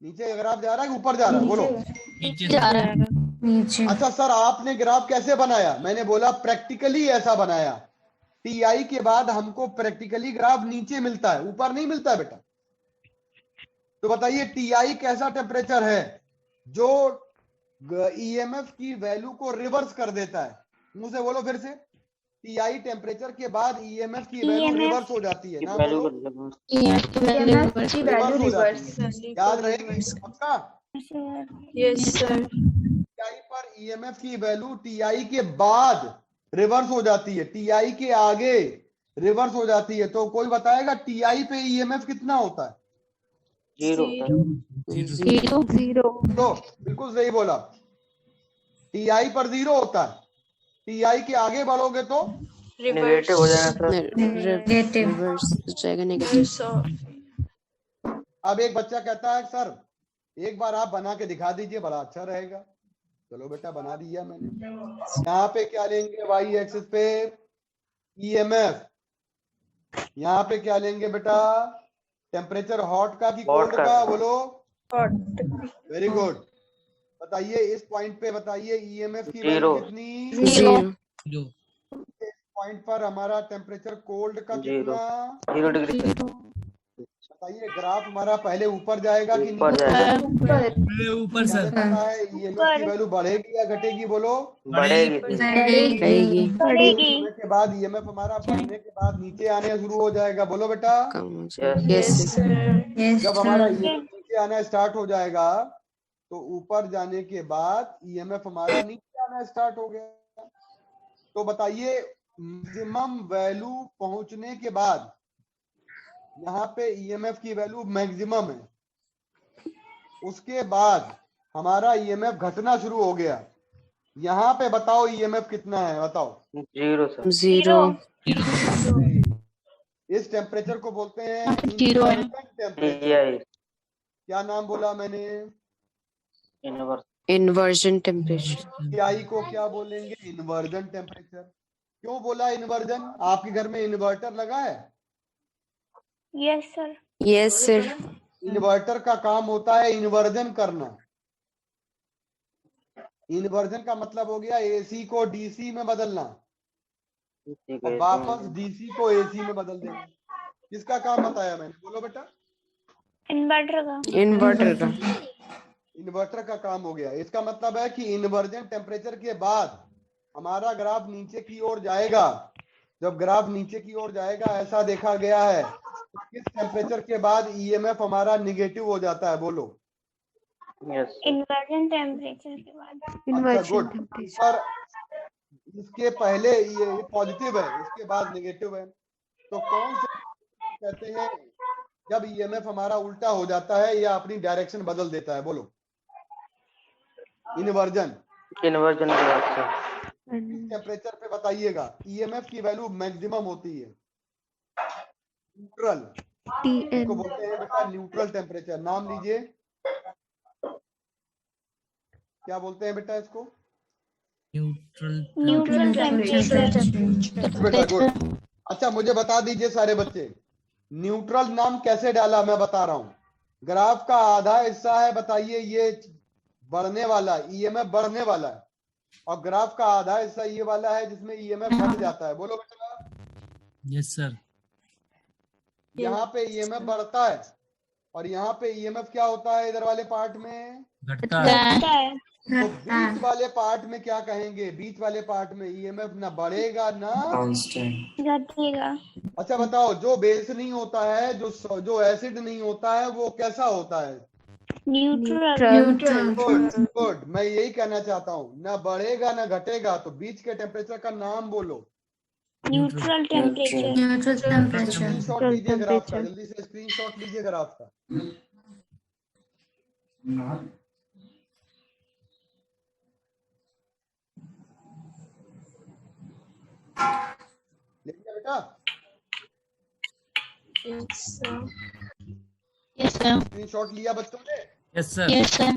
नीचे ग्राफ जा रहा है कि ऊपर जा रहा है? बोलो नीचे जा रहा है। नीचे। अच्छा सर आपने ग्राफ कैसे बनाया? मैंने बोला प्रैक्टिकली ऐसा बनाया। टीआई के बाद हमको प्रैक्टिकली ग्राफ नीचे मिलता है, ऊपर नहीं मिलता है बेटा। तो बताइए टीआई कैसा टेम्परेचर है जो ईएमएफ की वैल्यू को रिवर्स कर देता है? मुंह से बोलो फिर से। टीआई टेम्परेचर के बाद ईएमएफ की वैल्यू रिवर्स हो जाती है ना? बोलो याद रहेगी पक्का? Yes sir. टीआई पर ईएमएफ की वैल्यू टीआई के बाद रिवर्स हो जाती है, टीआई के आगे रिवर्स हो जाती है। तो कोई बताएगा टीआई पे ईएमएफ कितना होता है? जीरो। तो बिल्कुल सही बोला, टीआई पर जीरो होता है। टीआई के आगे बढ़ोगे तो नेगेटिव हो जाएगा सर। रिवर्स हो जाएगा, नेगेटिव। अब एक बच्चा कहता है सर एक बार आप बना के दिखा दीजिए, बड़ा अच्छा रहेगा। चलो बेटा बना दिया मैंने। यहाँ पे क्या लेंगे वाई एक्सिस पे? ईएमएफ। यहाँ पे क्या लेंगे बेटा? टेम्परेचर हॉट का कि कोल्ड का? बोलो। Very good. बताइए इस पॉइंट पे बताइए ईएमएफ की वैल्यू कितनी? 0 इस पॉइंट पर हमारा टेम्परेचर कोल्ड का कितना? 0 डिग्री बताइए ग्राफ हमारा पहले ऊपर जाएगा कि ऊपर नीचे? जाएगा। ऊपर हमें सर। पता है ईएमएफ की वैल्यू बढ़ेगी या घटेगी? बोलो। बढ़ेगी। बढ़ेगी, बढ़ने के बाद ईएमएफ हमारा बढ़ने के बाद नीचे आने शुरू हो जाएगा। बोलो बेटा। कम हो जाएगा। यस जब हमारा ईएमएफ नीचे आना स्टार्ट हो जाएगा तो ऊपर जाने के बाद ईएमएफ हमारा नीचे आना स्टार्ट हो गया। तो बताइए मैक्सिमम वैल्यू पहुंचने के बाद यहाँ पे ईएमएफ की वैल्यू मैक्सिमम है, उसके बाद हमारा ईएमएफ घटना शुरू हो गया। यहाँ पे बताओ ईएमएफ कितना है? बताओ। 0 सर। 0 इस टेम्परेचर को बोलते हैं 0 है। Inversion temperature. TI क्या नाम बोला मैंने? Inversion temperature. TI को क्या बोलेंगे? Inversion temperature. क्यों बोला इन्वर्जन? आपके घर में इन्वर्टर लगा है? Yes sir. Yes sir. Inverter का काम होता है इन्वर्जन करना। इन्वर्जन का मतलब हो गया एसी को डीसी में बदलना और वापस डीसी को एसी में बदल देना। किसका काम बताया मैंने? बोलो बेटा। इन्वर्टर का। इन्वर्टर का। इन्वर्टर का काम हो गया। इसका मतलब है कि इन्वर्जन टेम्परेचर के बाद हमारा ग्राफ नीचे की ओर जाएगा। जब ग्राफ नीचे की ओर जाएगा ऐसा देखा गया है तो किस टेम्परेचर के बाद ईएमएफ हमारा निगेटिव हो जाता है? बोलो। इन्वर्जन टेम्परेचर के बाद। अच्छा गुड। पर इसके पहले ये पॉजिटिव है, इसके बाद नेगेटिव है। तो कौन से कहते हैं जब ईएमएफ हमारा उल्टा हो जाता है या अपनी डायरेक्शन बदल देता है? बोलो। इन्वर्जन। टेम्परेचर पे बताइएगा ईएमएफ की वैल्यू मैक्सिमम होती है। न्यूट्रल इसको बोलते हैं बेटा न्यूट्रल टेम्परेचर। नाम लीजिए। क्या बोलते हैं बेटा इसको? Neutral temperature. बेटा गुड। अच्छा मुझे बता दीजिए सारे बच्चे, न्यूट्रल नाम कैसे डाला? मैं बता रहा हूँ। ग्राफ का आधा हिस्सा है बताइए ये बढ़ने वाला, ईएमएफ बढ़ने वाला है, और ग्राफ का आधा हिस्सा ये वाला है जिसमें ईएमएफ घट जाता है। बोलो बेटा। Yes sir. यहाँ पे ईएमएफ बढ़ता है और यहाँ पे ईएमएफ क्या होता है? इधर वाले पार्ट में घटता है। तो बीच वाले पार्ट में क्या कहेंगे? बीच वाले पार्ट में ईएमएफ ना बढ़ेगा ना घटेगा। अच्छा बताओ, जो बेस नहीं होता है, जो एसिड नहीं होता है, वो कैसा होता है? न्यूट्रल। गुड। मैं यही कहना चाहता हूँ, ना बढ़ेगा ना घटेगा। तो बीच के टेम्परेचर का नाम बोलो। Neutral temperature. स्क्रीनशॉट लीजिए ग्राफ का, जल्दी से स्क्रीनशॉट लीजिए ग्राफ का। ले लिया बेटा? Yes sir. स्क्रीनशॉट लिया बच्चों ने? Yes sir.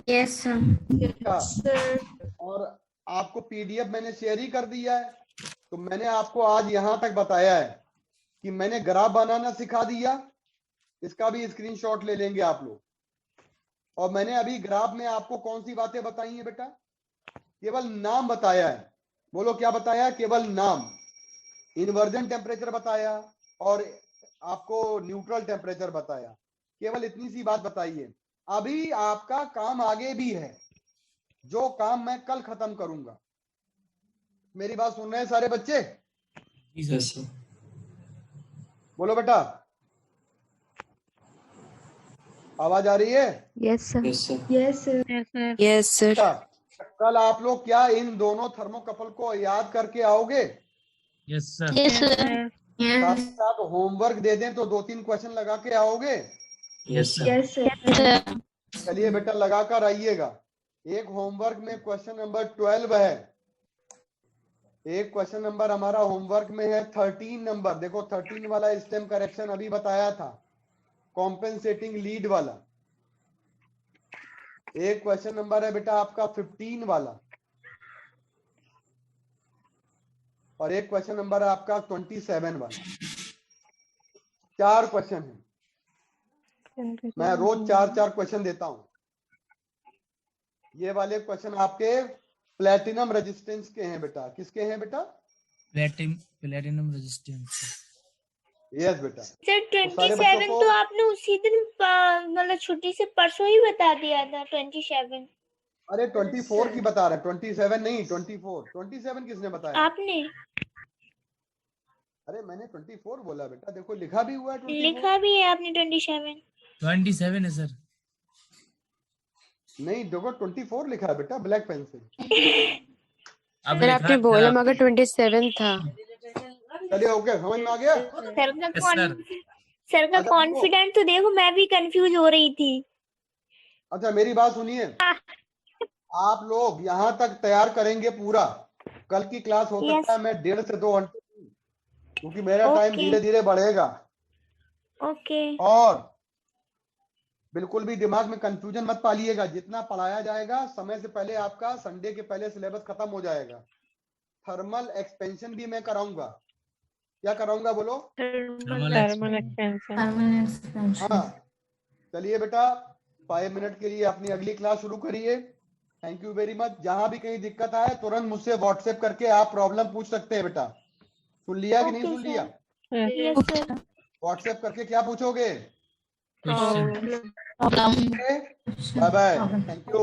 Yes sir. और आपको पीडीएफ मैंने शेयर ही कर दिया है। तो मैंने आपको आज यहाँ तक बताया है कि मैंने ग्राफ बनाना सिखा दिया। इसका भी स्क्रीनशॉट ले लेंगे आप लोग। और मैंने अभी ग्राफ में आपको कौन सी बातें बताई है बेटा? केवल नाम बताया है। बोलो क्या बताया? केवल नाम। इन्वर्जन टेम्परेचर बताया और आपको न्यूट्रल टेम्परेचर बताया। केवल इतनी सी बात बताइए। अभी आपका काम आगे भी है, जो काम मैं कल खत्म करूंगा। मेरी बात सुन रहे हैं सारे बच्चे? Yes sir. बोलो बेटा, आवाज आ रही है? Yes sir. Yes sir. Yes sir. कल आप लोग क्या इन दोनों थर्मोकपल को याद करके आओगे? Yes sir. Yes sir. साथ साथ होमवर्क दे दें तो 2-3 क्वेश्चन लगा के आओगे? Yes sir. सर। चलिए बेटा लगा कर आइएगा। एक होमवर्क में क्वेश्चन नंबर 12 है, एक क्वेश्चन नंबर हमारा होमवर्क में है 13 नंबर। देखो 13 वाला स्टेम करेक्शन अभी बताया था, कॉम्पेंसेटिंग लीड वाला। एक क्वेश्चन नंबर है बेटा आपका 15 वाला, और एक क्वेश्चन नंबर है आपका 27 वाला। 4 क्वेश्चन है। मैं रोज 4 क्वेश्चन देता हूं। ये वाले क्वेश्चन आपके प्लेटिनम रेजिस्टेंस के हैं बेटा। किसके हैं बेटा? Platinum resistance. यस बेटा। सर सारे बच्चों 27 को- तो आपने उसी दिन मतलब छुट्टी से परसों ही बता दिया था 27। अरे 24 की बता रहे हैं, 27 नहीं, 24। 27 किसने बताया? आपने अरे मैंने 24 बोला बेटा, देखो लिखा भी हुआ है 24। लिखा भी है आपने 27। 27 है सर। नहीं देखो 24 लिखा है बेटा ब्लैक पेन से। अब सर आपने बोला मगर 27 था। चलिए ओके, समझ में आ गया। सर का अच्छा, कॉन्फिडेंट तो देखो, मैं भी कंफ्यूज हो रही थी। अच्छा मेरी बात सुनिए, आप लोग यहाँ तक तैयार करेंगे पूरा। कल की क्लास हो सकता है मैं 1.5 से 2 घंटे, क्योंकि मेरा टाइम ओके। धीरे धीरे बढ़ेगा। ओके और बिल्कुल भी दिमाग में कंफ्यूजन मत पालिएगा। जितना पढ़ाया जाएगा समय से पहले आपका संडे के पहले सिलेबस खत्म हो जाएगा। थर्मल एक्सपेंशन भी मैं कराऊंगा। क्या कराऊंगा बोलो? Thermal expansion. हाँ चलिए बेटा, 5 मिनट के लिए अपनी अगली क्लास शुरू करिए। Thank you very much. जहां भी कहीं दिक्कत आए तुरंत मुझसे व्हाट्सएप करके आप प्रॉब्लम पूछ सकते हैं बेटा। सुन लिया कि नहीं ओके सुन लिया? Yes sir. व्हाट्सएप करके क्या पूछोगे? Question bye bye, thank you.